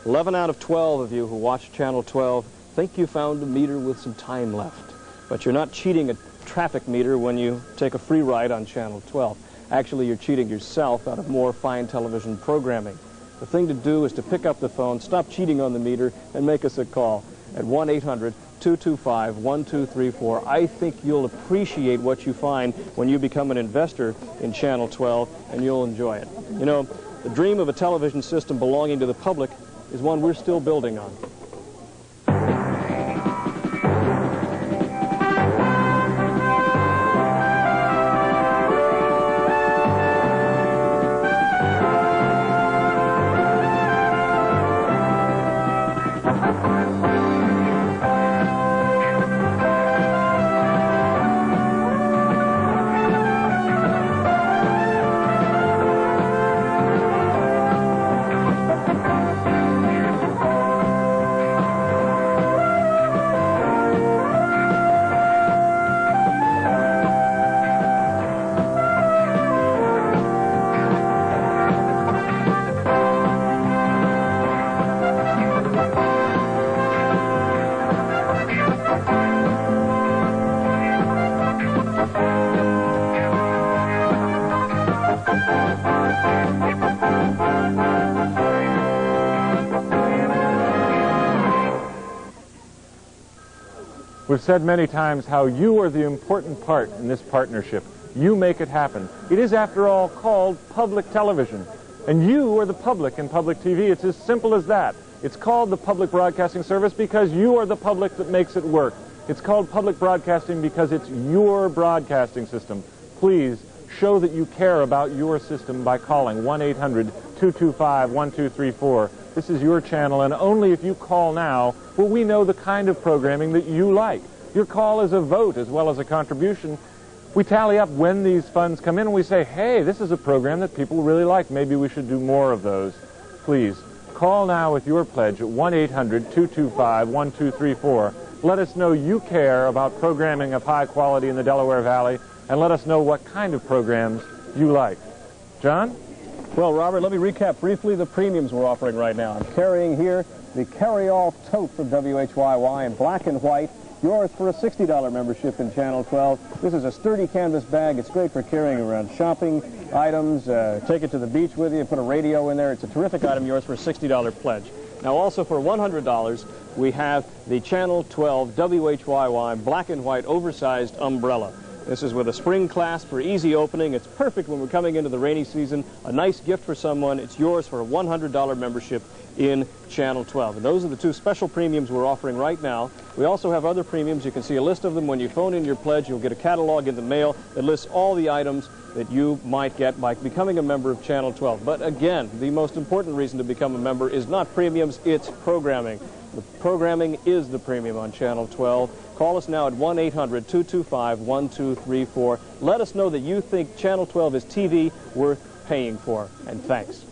11 out of 12 of you who watch Channel 12 think you found a meter with some time left. But you're not cheating a traffic meter when you take a free ride on Channel 12. Actually, you're cheating yourself out of more fine television programming. The thing to do is to pick up the phone, stop cheating on the meter, and make us a call at 1-800-225-1234. I think you'll appreciate what you find when you become an investor in Channel 12, and you'll enjoy it. You know, the dream of a television system belonging to the public is one we're still building on. We've said many times how you are the important part in this partnership. You make it happen. It is, after all, called public television. And you are the public in public TV. It's as simple as that. It's called the Public Broadcasting Service because you are the public that makes it work. It's called public broadcasting because it's your broadcasting system. Please show that you care about your system by calling 1-800-225-1234. This is your channel, and only if you call now will we know the kind of programming that you like. Your call is a vote as well as a contribution. We tally up when these funds come in, and we say, hey, this is a program that people really like. Maybe we should do more of those. Please, call now with your pledge at 1-800-225-1234. Let us know you care about programming of high quality in the Delaware Valley, and let us know what kind of programs you like. John? Well, Robert, let me recap briefly the premiums we're offering right now. I'm carrying here the carry-all tote from WHYY in black and white, yours for a $60 membership in Channel 12. This is a sturdy canvas bag. It's great for carrying around shopping items. Take it to the beach with you, put a radio in there. It's a terrific item, yours for a $60 pledge. Now, also for $100, we have the Channel 12 WHYY black and white oversized umbrella. This is with a spring clasp for easy opening. It's perfect when we're coming into the rainy season. A nice gift for someone. It's yours for a $100 membership in Channel 12. And those are the two special premiums we're offering right now. We also have other premiums. You can see a list of them. When you phone in your pledge, you'll get a catalog in the mail that lists all the items that you might get by becoming a member of Channel 12. But again, the most important reason to become a member is not premiums, it's programming. The programming is the premium on Channel 12. Call us now at 1-800-225-1234. Let us know that you think Channel 12 is TV worth paying for. And thanks.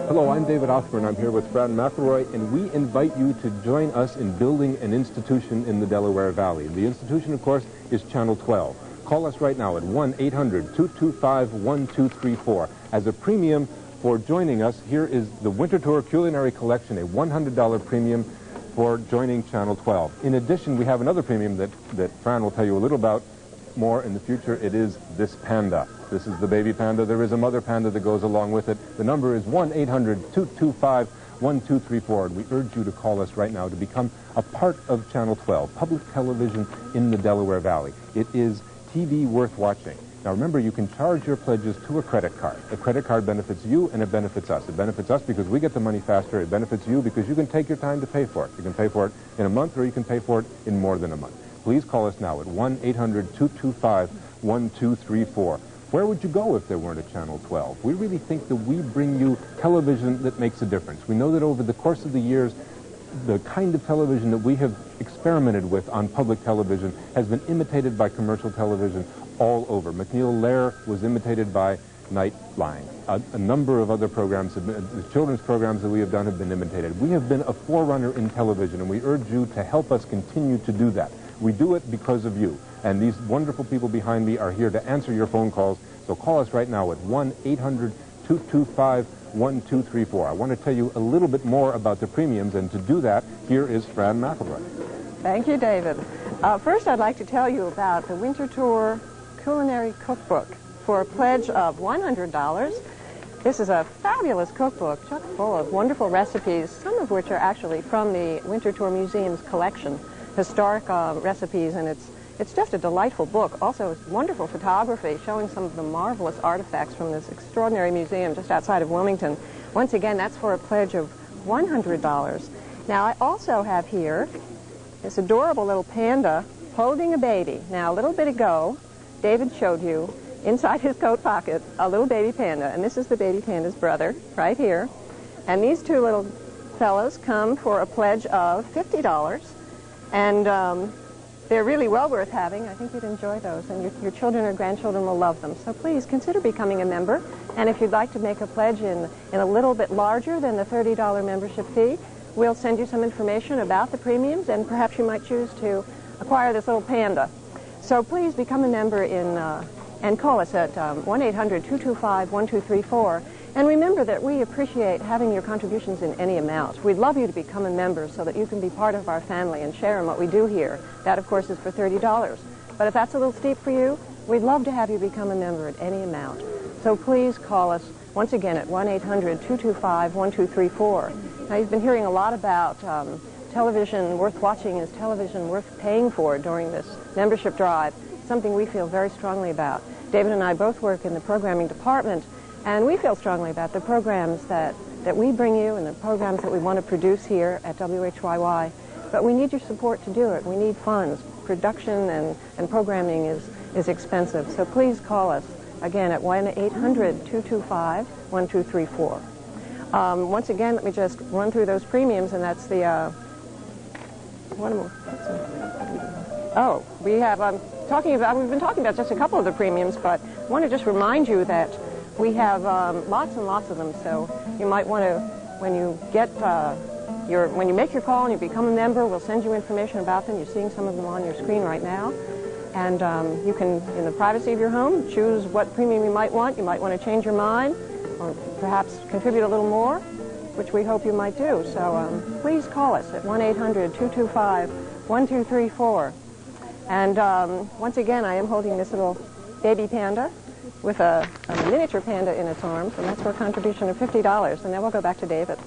Hello, I'm David Osborne. I'm here with Fran McElroy, and we invite you to join us in building an institution in the Delaware Valley. The institution, of course, is Channel 12. Call us right now at 1-800-225-1234. As a premium for joining us, here is the Winter Tour Culinary Collection, a $100 premium for joining Channel 12. In addition, we have another premium that Fran will tell you a little about more in the future. It is this panda. This is the baby panda. There is a mother panda that goes along with it. The number is 1-800-225-1234. And we urge you to call us right now to become a part of Channel 12, public television in the Delaware Valley. It is TV worth watching. Now remember, you can charge your pledges to a credit card. A credit card benefits you and it benefits us. It benefits us because we get the money faster. It benefits you because you can take your time to pay for it. You can pay for it in a month or you can pay for it in more than a month. Please call us now at 1-800-225-1234. Where would you go if there weren't a Channel 12? We really think that we bring you television that makes a difference. We know that over the course of the years, the kind of television that we have experimented with on public television has been imitated by commercial television all over. McNeil Lehrer was imitated by Nightline. A number of other programs, the children's programs that we have done have been imitated. We have been a forerunner in television, and we urge you to help us continue to do that. We do it because of you. And these wonderful people behind me are here to answer your phone calls. So call us right now at 1-800-225-1234. I want to tell you a little bit more about the premiums, and to do that, here is Fran McElroy. Thank you, David. First, I'd like to tell you about the Winter Tour Culinary Cookbook for a pledge of $100. This is a fabulous cookbook, chock full of wonderful recipes, some of which are actually from the Winter Tour Museum's collection, historic recipes, and it's just a delightful book. Also, wonderful photography showing some of the marvelous artifacts from this extraordinary museum just outside of Wilmington. Once again, that's for a pledge of $100. Now, I also have here this adorable little panda holding a baby. Now, a little bit ago, David showed you inside his coat pocket a little baby panda, and this is the baby panda's brother right here. And these two little fellows come for a pledge of $50, and they're really well worth having. I think you'd enjoy those, and your children or grandchildren will love them. So please consider becoming a member, and if you'd like to make a pledge in a little bit larger than the $30 membership fee, we'll send you some information about the premiums, and perhaps you might choose to acquire this little panda. So please become a member and call us at 1-800-225-1234. And remember that we appreciate having your contributions in any amount. We'd love you to become a member so that you can be part of our family and share in what we do here. That, of course, is for $30. But if that's a little steep for you, we'd love to have you become a member at any amount. So please call us once again at 1-800-225-1234. Now, you've been hearing a lot about television worth watching is television worth paying for during this membership drive, something we feel very strongly about. David and I both work in the programming department, and we feel strongly about the programs that we bring you and the programs that we want to produce here at WHYY. But we need your support to do it. We need funds. Production and programming is expensive. So please call us, again, at 1-800-225-1234. Once again, let me just run through those premiums, and that's the... we've been talking about just a couple of the premiums, but I want to just remind you that We have lots and lots of them, so you might want to, when you get when you make your call and you become a member, we'll send you information about them. You're seeing some of them on your screen right now. And you can, in the privacy of your home, choose what premium you might want. You might want to change your mind or perhaps contribute a little more, which we hope you might do. So please call us at 1-800-225-1234. And once again, I am holding this little baby panda with a miniature panda in its arms, and that's for a contribution of $50. And then we'll go back to David.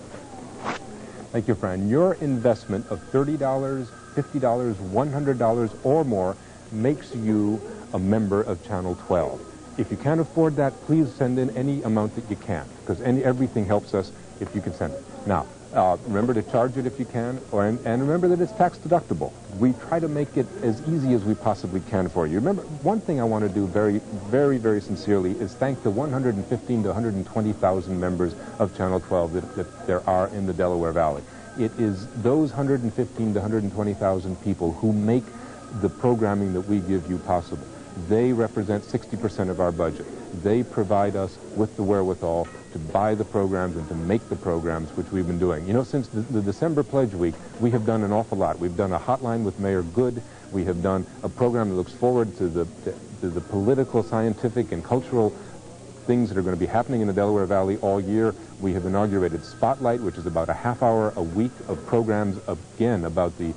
Thank you, Fran. Your investment of $30, $50, $100 or more makes you a member of Channel 12. If you can't afford that, please send in any amount that you can, because everything helps us if you can send it. Now, remember to charge it if you can, and remember that it's tax deductible. We try to make it as easy as we possibly can for you. Remember, one thing I want to do very, very, very sincerely is thank the 115 to 120,000 members of Channel 12 that there are in the Delaware Valley. It is those 115 to 120,000 people who make the programming that we give you possible. They represent 60% of our budget. They provide us with the wherewithal to buy the programs and to make the programs, which we've been doing. You know, since the December Pledge Week, we have done an awful lot. We've done a hotline with Mayor Good. We have done a program that looks forward to the political, scientific, and cultural things that are going to be happening in the Delaware Valley all year. We have inaugurated Spotlight, which is about a half hour a week of programs, again, about the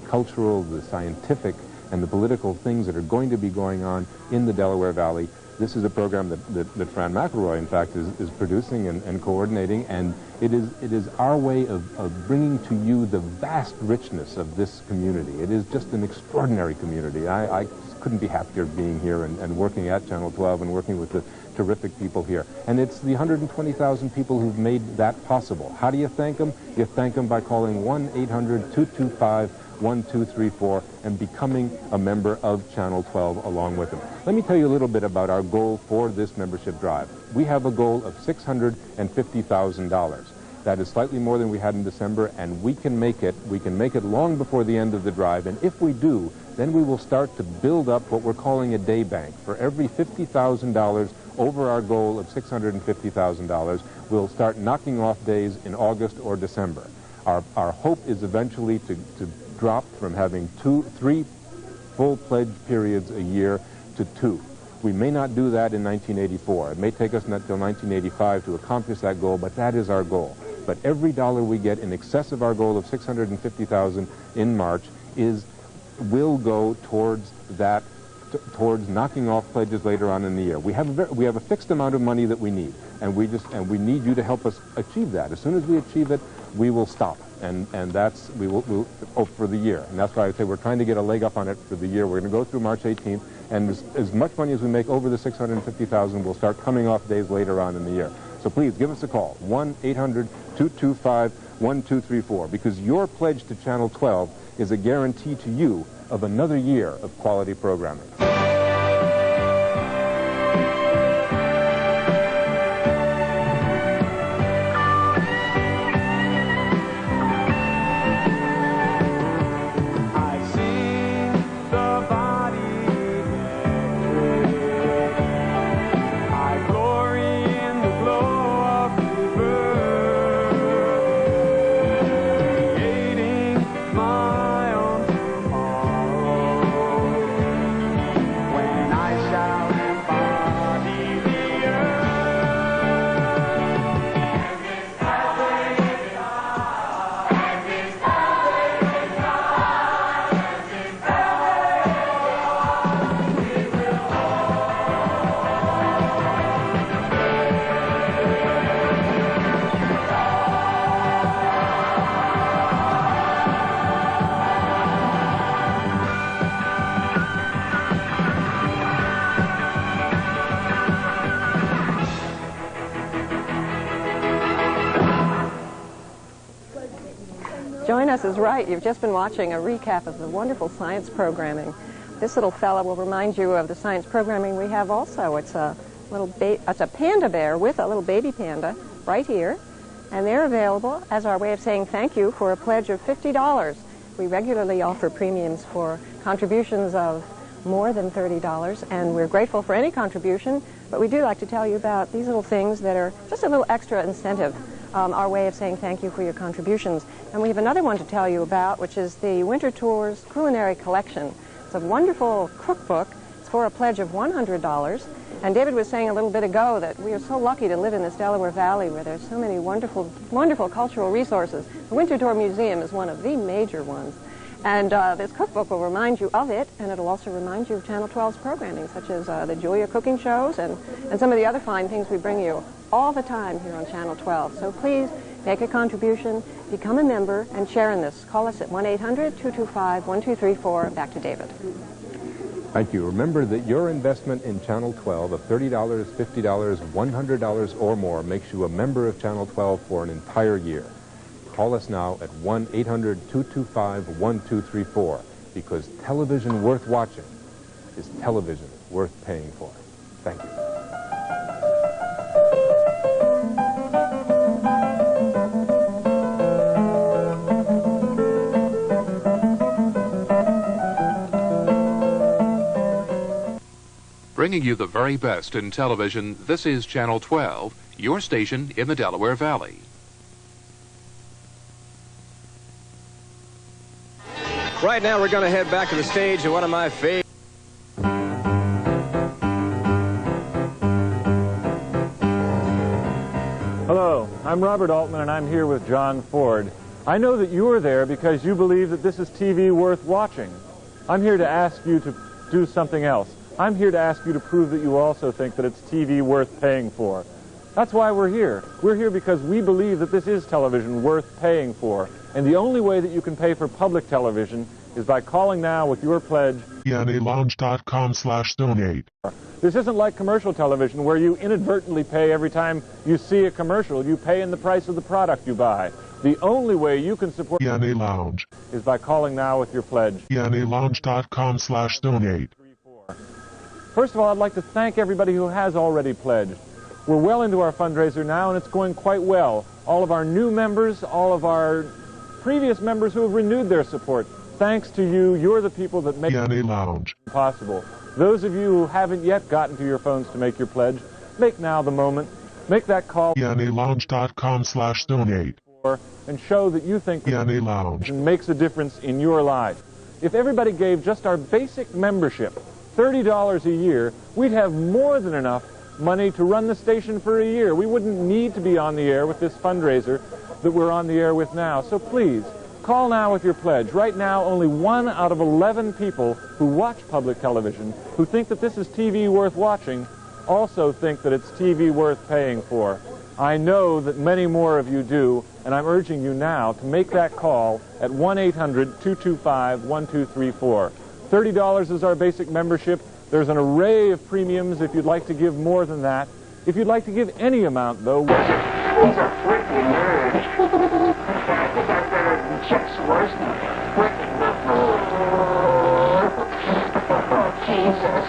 cultural, the scientific, and the political things that are going to be going on in the Delaware Valley. This is a program that Fran McElroy, in fact, is producing and coordinating, and it is our way of bringing to you the vast richness of this community. It is just an extraordinary community. I couldn't be happier being here and working at Channel 12 and working with the terrific people here. And it's the 120,000 people who've made that possible. How do you thank them? You thank them by calling 1-800-225-1234 and becoming a member of Channel 12 along with them. Let me tell you a little bit about our goal for this membership drive. We have a goal of $650,000. That is slightly more than we had in December, and we can make it. We can make it long before the end of the drive, and if we do, then we will start to build up what we're calling a day bank. For every $50,000 over our goal of $650,000, we'll start knocking off days in August or December. Our hope is eventually to drop from having 3 full pledge periods a year to 2. We may not do that in 1984. It may take us until 1985 to accomplish that goal, but that is our goal. But every dollar we get in excess of our goal of $650,000 in March will go towards that, towards knocking off pledges later on in the year. We have a fixed amount of money that we need, and we need you to help us achieve that. As soon as we achieve it, we will stop, and that's we'll for the year. And that's why I say we're trying to get a leg up on it for the year. We're going to go through March 18th, and as much money as we make over the $650,000 will start coming off days later on in the year. So please give us a call, 1-800-225-1234, because your pledge to Channel 12 is a guarantee to you of another year of quality programming. Join us is right. You've just been watching a recap of the wonderful science programming. This little fella will remind you of the science programming we have also. It's a panda bear with a little baby panda right here, and they're available as our way of saying thank you for a pledge of $50. We regularly offer premiums for contributions of more than $30, and we're grateful for any contribution, But we do like to tell you about these little things that are just a little extra incentive, our way of saying thank you for your contributions. And we have another one to tell you about, which is the Winter Tours Culinary Collection. It's a wonderful cookbook. It's for a pledge of $100. And David was saying a little bit ago that we are so lucky to live in this Delaware Valley where there's so many wonderful, wonderful cultural resources. The Winter Tour Museum is one of the major ones. And this cookbook will remind you of it, and it'll also remind you of Channel 12's programming, such as the Julia cooking shows and some of the other fine things we bring you all the time here on Channel 12. So please make a contribution, become a member, and share in this. Call us at 1-800-225-1234. Back to David. Thank you. Remember that your investment in Channel 12 of $30, $50, $100 or more makes you a member of Channel 12 for an entire year. Call us now at 1-800-225-1234 because television worth watching is television worth paying for. Thank you. Bringing you the very best in television, this is Channel 12, your station in the Delaware Valley. Right now, we're going to head back to the stage of one of my favorites. Hello, I'm Robert Altman, and I'm here with John Ford. I know that you're there because you believe that this is TV worth watching. I'm here to ask you to do something else. I'm here to ask you to prove that you also think that it's TV worth paying for. That's why we're here. We're here because we believe that this is television worth paying for. And the only way that you can pay for public television is by calling now with your pledge. ENALounge.com/donate. This isn't like commercial television where you inadvertently pay every time you see a commercial. You pay in the price of the product you buy. The only way you can support ENA Lounge is by calling now with your pledge. ENALounge.com/donate. First of all, I'd like to thank everybody who has already pledged. We're well into our fundraiser now, and it's going quite well. All of our new members, all of our previous members who have renewed their support. Thanks to you, you're the people that make ENA Lounge possible. Those of you who haven't yet gotten to your phones to make your pledge, make now the moment. Make that call. ENALounge.com/donate. And show that you think ENA Lounge makes a difference in your life. If everybody gave just our basic membership $30 a year, we'd have more than enough money to run the station for a year. We wouldn't need to be on the air with this fundraiser that we're on the air with now. So please, call now with your pledge. Right now, only 1 out of 11 people who watch public television, who think that this is TV worth watching, also think that it's TV worth paying for. I know that many more of you do, and I'm urging you now to make that call at 1-800-225-1234. $30 is our basic membership. There's an array of premiums if you'd like to give more than that. If you'd like to give any amount, though... He's a freaky nerd. I think I'm better than chicks worse than freaking Jesus.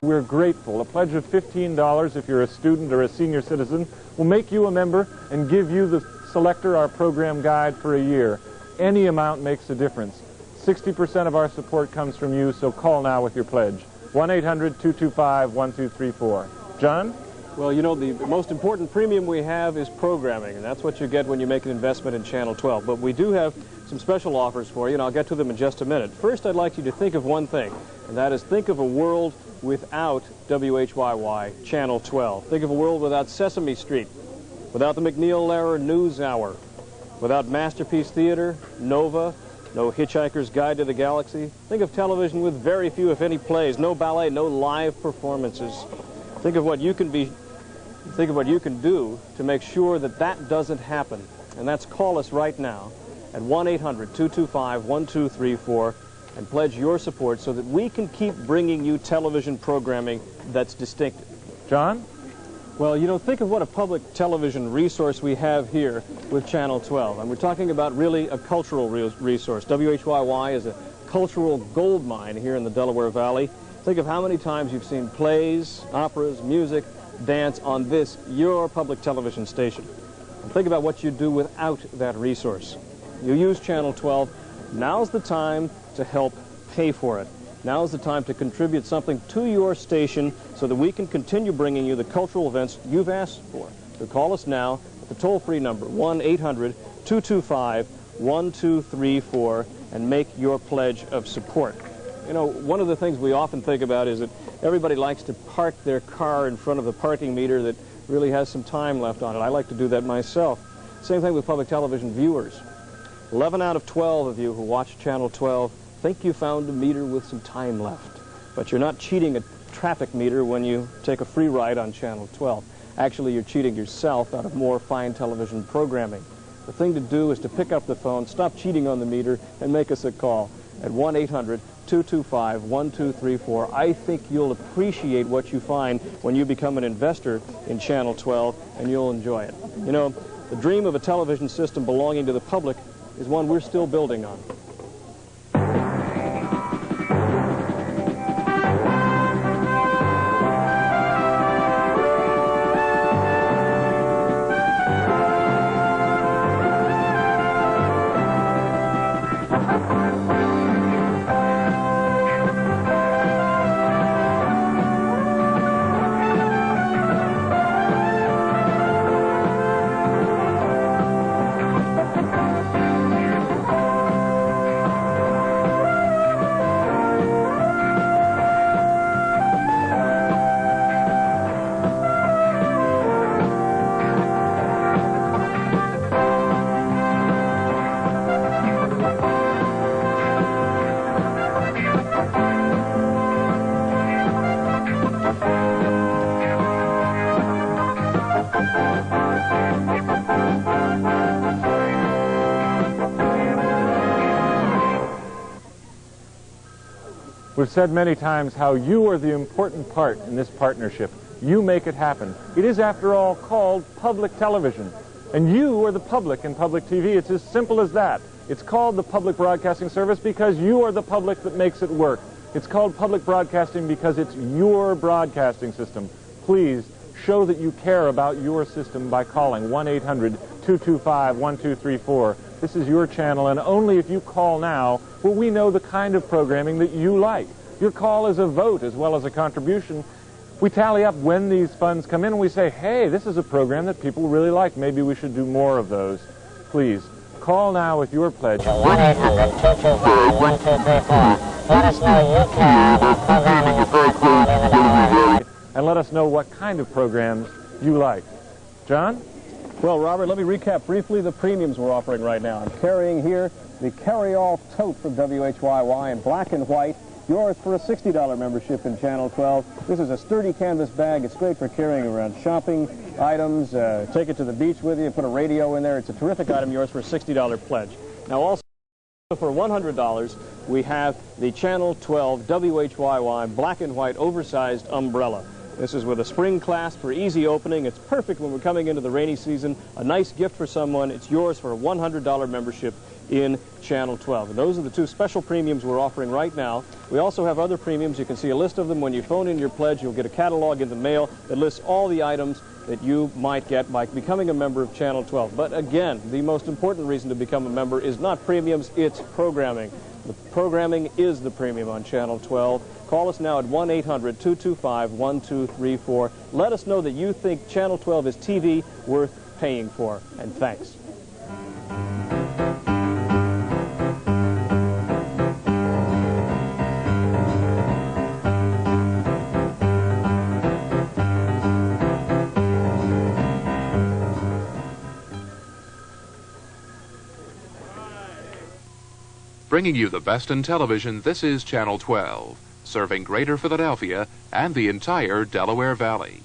We're grateful. A pledge of $15 if you're a student or a senior citizen will make you a member and give you the selector our program guide for a year. Any amount makes a difference. 60% of our support comes from you, so call now with your pledge. 1-800-225-1234. John? Well, you know, the most important premium we have is programming, and that's what you get when you make an investment in Channel 12. But we do have some special offers for you, and I'll get to them in just a minute. First, I'd like you to think of one thing, and that is think of a world without WHYY Channel 12. Think of a world without Sesame Street, without the McNeil-Lehrer News Hour, without Masterpiece Theater, Nova, no Hitchhiker's Guide to the Galaxy. Think of television with very few, if any, plays, no ballet, no live performances. Think of what you can be. Think of what you can do to make sure that that doesn't happen. And that's call us right now at 1-800-225-1234 and pledge your support so that we can keep bringing you television programming that's distinctive. John? Well, you know, think of what a public television resource we have here with Channel 12. And we're talking about really a cultural resource. WHYY is a cultural gold mine here in the Delaware Valley. Think of how many times you've seen plays, operas, music, dance on this, your public television station. And think about what you do without that resource. You use Channel 12. Now's the time to help pay for it. Now's the time to contribute something to your station so that we can continue bringing you the cultural events you've asked for. So call us now at the toll-free number, 1-800-225-1234, and make your pledge of support. You know, one of the things we often think about is that everybody likes to park their car in front of the parking meter that really has some time left on it. I like to do that myself. Same thing with public television viewers. 11 out of 12 of you who watch Channel 12 think you found a meter with some time left. But you're not cheating a traffic meter when you take a free ride on Channel 12. Actually, you're cheating yourself out of more fine television programming. The thing to do is to pick up the phone, stop cheating on the meter, and make us a call at 1-800-225-1234. I think you'll appreciate what you find when you become an investor in Channel 12, and you'll enjoy it. You know, the dream of a television system belonging to the public is one we're still building on. We've said many times how you are the important part in this partnership. You make it happen. It is, after all, called public television. And you are the public in public TV. It's as simple as that. It's called the Public Broadcasting Service because you are the public that makes it work. It's called public broadcasting because it's your broadcasting system. Please show that you care about your system by calling 1-800-225-1234. This is your channel, and only if you call now will we know the kind of programming that you like. Your call is a vote as well as a contribution. We tally up when these funds come in, and we say, hey, this is a program that people really like. Maybe we should do more of those. Please, call now with your pledge. 1-800-225-1234. Let us know you care about programming of high quality in the Delaware Valley. And let us know what kind of programs you like. John? Well, Robert, let me recap briefly the premiums we're offering right now. I'm carrying here the carry-all tote from WHYY in black and white, yours for a $60 membership in Channel 12. This is a sturdy canvas bag. It's great for carrying around shopping items. Take it to the beach with you, put a radio in there. It's a terrific item, yours for a $60 pledge. Now, also for $100, we have the Channel 12 WHYY black and white oversized umbrella. This is with a spring clasp for easy opening. It's perfect when we're coming into the rainy season. A nice gift for someone. It's yours for a $100 membership in Channel 12. And those are the two special premiums we're offering right now. We also have other premiums. You can see a list of them. When you phone in your pledge, you'll get a catalog in the mail that lists all the items that you might get by becoming a member of Channel 12. But again, the most important reason to become a member is not premiums, it's programming. The programming is the premium on Channel 12. Call us now at 1-800-225-1234. Let us know that you think Channel 12 is TV worth paying for. And thanks. Bringing you the best in television, this is Channel 12, serving Greater Philadelphia and the entire Delaware Valley.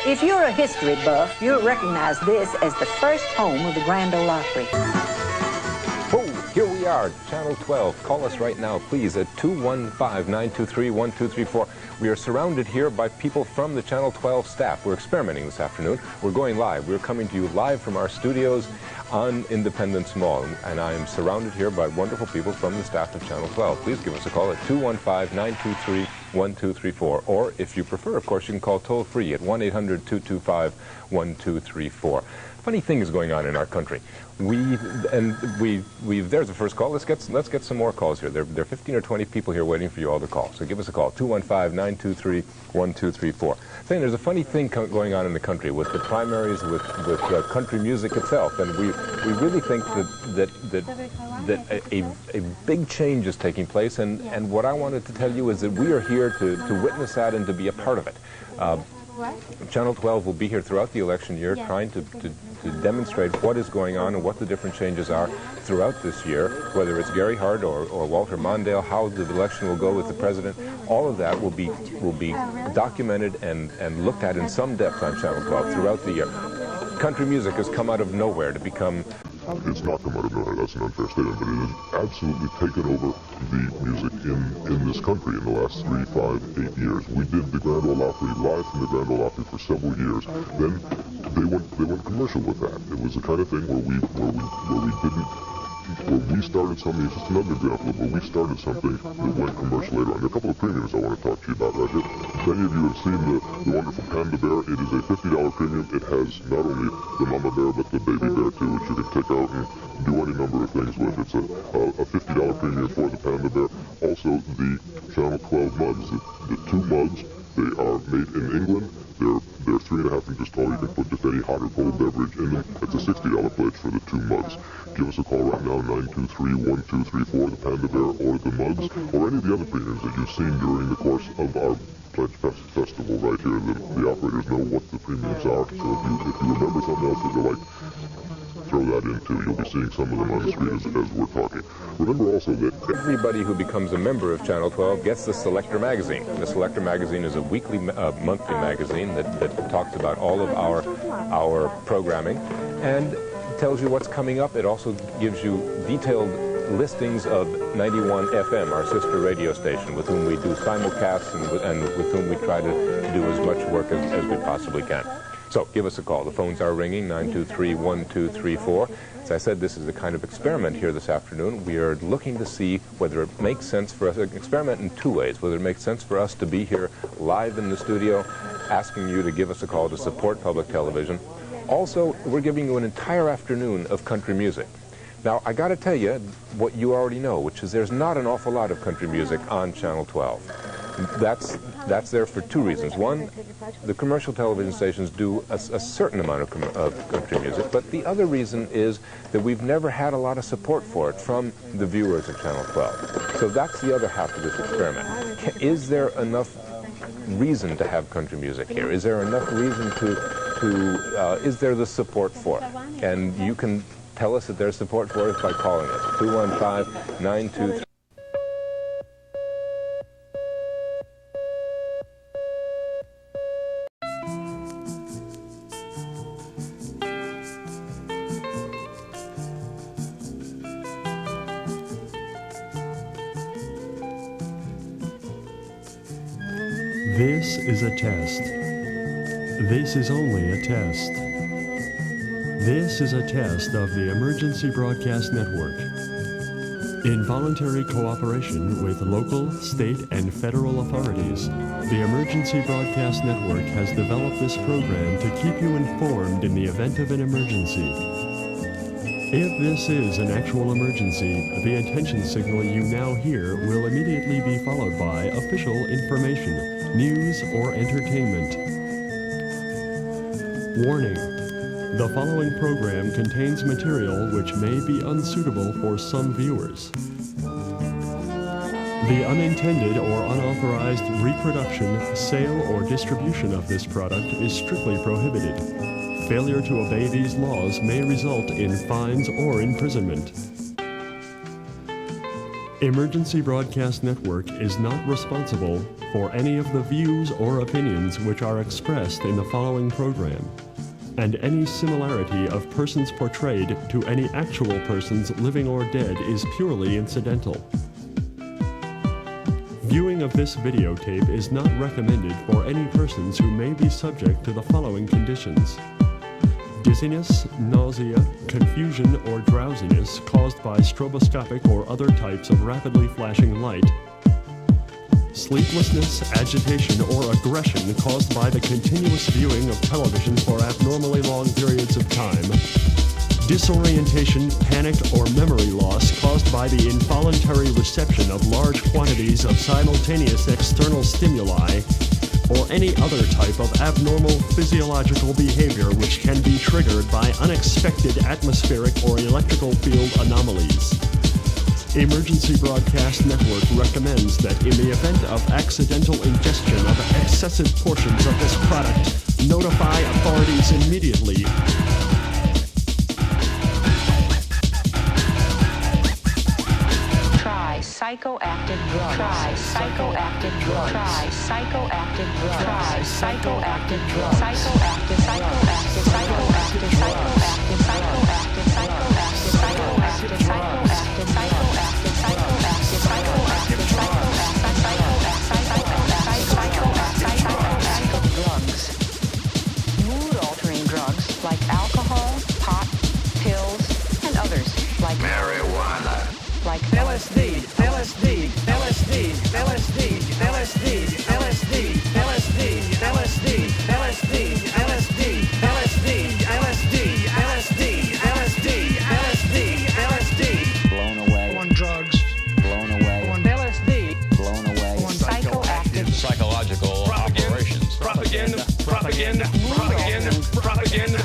If you're a history buff, you'll recognize this as the first home of the Grand Ole Opry. Oh, here we are, Channel 12. Call us right now, please, at 215-923-1234. We are surrounded here by people from the Channel 12 staff. We're experimenting this afternoon. We're going live. We're coming to you live from our studios on Independence Mall. And I am surrounded here by wonderful people from the staff of Channel 12. Please give us a call at 215-923-1234. Or if you prefer, of course, you can call toll-free at 1-800-225-1234. Funny things going on in our country. There's the first call. Let's get some more calls here. There are 15 or 20 people here waiting for you all to call. So give us a call, 215-923-1234. Saying there's a funny thing going on in the country with the primaries, with country music itself, and we really think that a big change is taking place. And what I wanted to tell you is that we are here to witness that and to be a part of it. Channel 12 will be here throughout the election year trying to demonstrate what is going on and what the different changes are throughout this year, whether it's Gary Hart or Walter Mondale, how the election will go with the president. All of that will be documented and looked at in some depth on Channel 12 throughout the year. Country music has come out of nowhere to become... It's not come out of nowhere, that's an unfair statement, but it has absolutely taken over the music in this country in the last 3, 5, 8 years. We did the Grand Ole Opry live from the Grand Ole Opry for several years. Then they went commercial with that. It was the kind of thing where we started something. It's just another example of where we started something that went commercial later on. There are a couple of premiums I want to talk to you about right here. Many of you have seen the wonderful Panda Bear. It is a $50 premium. It has not only the mama bear, but the baby bear too, which you can take out and do any number of things with. It's a $50 premium for the Panda Bear. Also, the Channel 12 mugs. The two mugs, they are made in England. They're 3.5 inches tall. You can put just any hot or cold beverage in them. It's a $60 pledge for the two mugs. Give us a call right now, 923-1234, the Panda Bear or the mugs, or any of the other premiums that you've seen during the course of our Pledge Festival right here. The operators know what the premiums are. So if you remember something else that you like, throw that in too. You'll be seeing some of them on the screen as we're talking. Remember also that everybody who becomes a member of Channel 12 gets the Selector magazine. The Selector magazine is a weekly, monthly magazine that talks about all of our programming and tells you what's coming up. It also gives you detailed listings of 91 FM, our sister radio station, with whom we do simulcasts and with whom we try to do as much work as we possibly can. So give us a call. The phones are ringing, 923-1234. As I said, this is a kind of experiment here this afternoon. We are looking to see whether it makes sense for us, an experiment in two ways, whether it makes sense for us to be here live in the studio, asking you to give us a call to support public television. Also, we're giving you an entire afternoon of country music. Now, I got to tell you what you already know, which is there's not an awful lot of country music on Channel 12. That's there for two reasons. One, the commercial television stations do a certain amount of country music, but the other reason is that we've never had a lot of support for it from the viewers of Channel 12. So that's the other half of this experiment. Is there enough reason to have country music here? Is there enough reason is there the support for it? And you can tell us that there's support for it by calling us, 215-923. This is a test. This is only a test. This is a test of the Emergency Broadcast Network. In voluntary cooperation with local, state, and federal authorities, the Emergency Broadcast Network has developed this program to keep you informed in the event of an emergency. If this is an actual emergency, the attention signal you now hear will immediately be followed by official information, news, or entertainment. Warning: the following program contains material which may be unsuitable for some viewers. The unintended or unauthorized reproduction, sale, or distribution of this product is strictly prohibited. Failure to obey these laws may result in fines or imprisonment. Emergency Broadcast Network is not responsible for any of the views or opinions which are expressed in the following program, and any similarity of persons portrayed to any actual persons living or dead is purely incidental. Viewing of this videotape is not recommended for any persons who may be subject to the following conditions: dizziness, nausea, confusion, or drowsiness caused by stroboscopic or other types of rapidly flashing light, sleeplessness, agitation, or aggression caused by the continuous viewing of television for abnormally long periods of time, disorientation, panic, or memory loss caused by the involuntary reception of large quantities of simultaneous external stimuli, or any other type of abnormal physiological behavior which can be triggered by unexpected atmospheric or electrical field anomalies. Emergency Broadcast Network recommends that in the event of accidental ingestion of excessive portions of this product, notify authorities immediately. Psychoactive drugs. Try psychoactive drugs. Try psychoactive drugs. Try psychoactive drugs. Psychoactive, psychoactive, psychoactive, psychoactive, psychoactive, psychoactive, psychoactive, psychoactive, psychoactive, psychoactive drugs. Mood-altering drugs like alcohol, pot, pills, and others like marijuana. Like LSD, LSD, LSD, LSD, LSD, LSD, LSD, LSD, LSD, LSD, LSD, LSD, LSD, LSD, LSD, LSD. Blown away. On drugs. Blown away. On LSD. Blown away. On psychoactive. Psychological operations. Propaganda. Propaganda. Propaganda. Propaganda.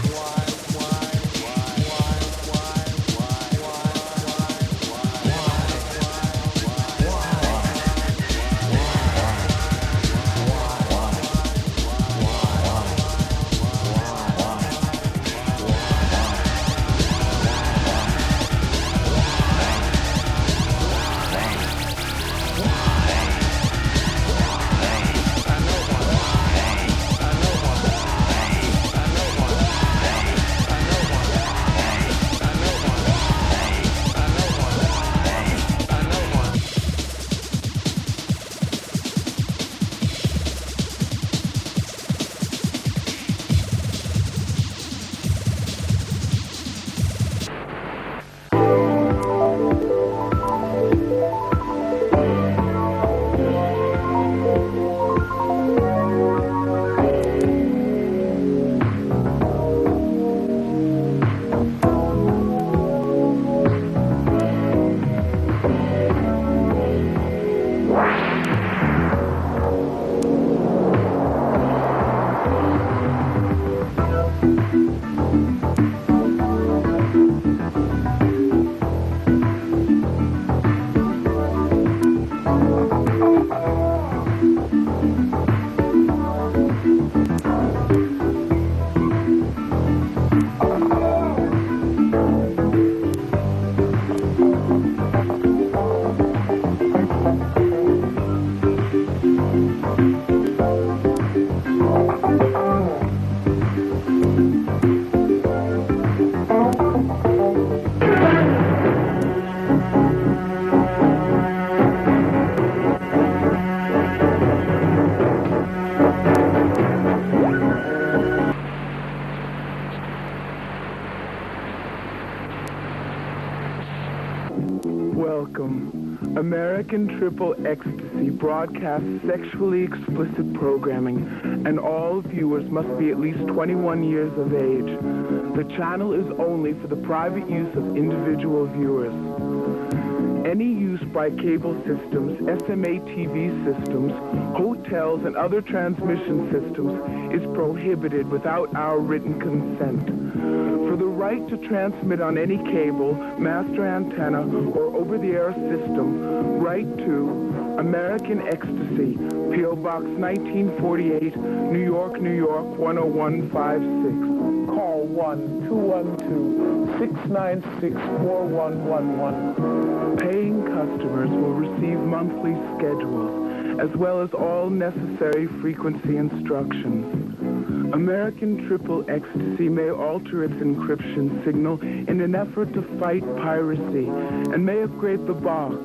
American Triple Ecstasy broadcasts sexually explicit programming, and all viewers must be at least 21 years of age. The channel is only for the private use of individual viewers. Any use by cable systems, SMA TV systems, hotels, and other transmission systems is prohibited without our written consent. For the right to transmit on any cable, master antenna, or over-the-air system, write to American Ecstasy, P.O. Box 1948, New York, New York, 10156. Call 1-212-696-4111. Paying customers will receive monthly schedules, as well as all necessary frequency instructions. American Triple Ecstasy may alter its encryption signal in an effort to fight piracy, and may upgrade the box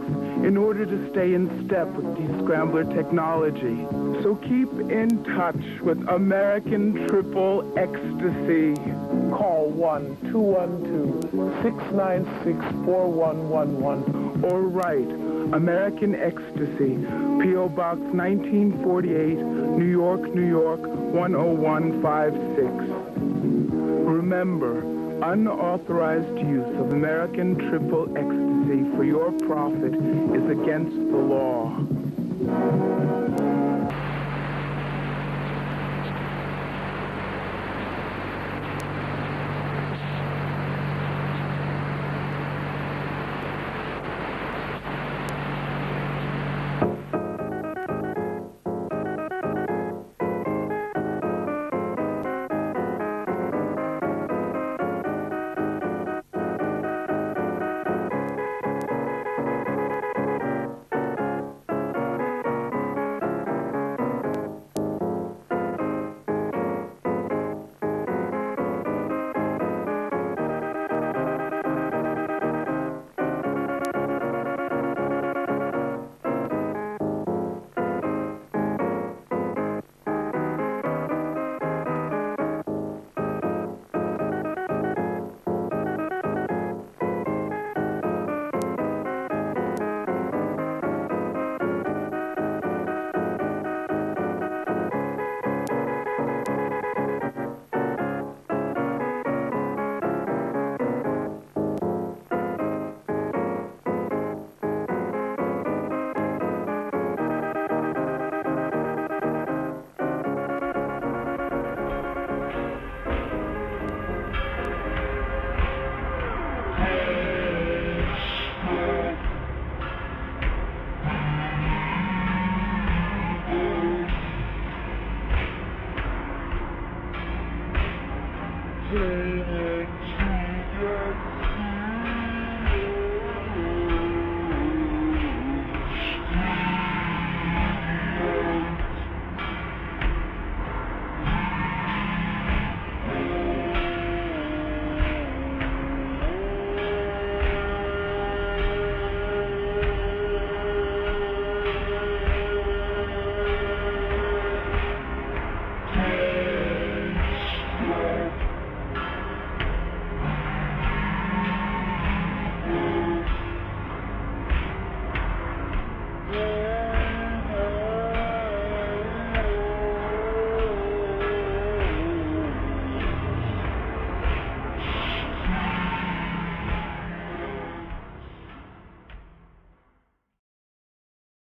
in order to stay in step with descrambler technology. So keep in touch with American Triple Ecstasy. Call 1-212-696-4111 or write American Ecstasy, P.O. Box 1948, New York, New York, 10156. Remember, unauthorized use of American Triple Ecstasy for your profit is against the law.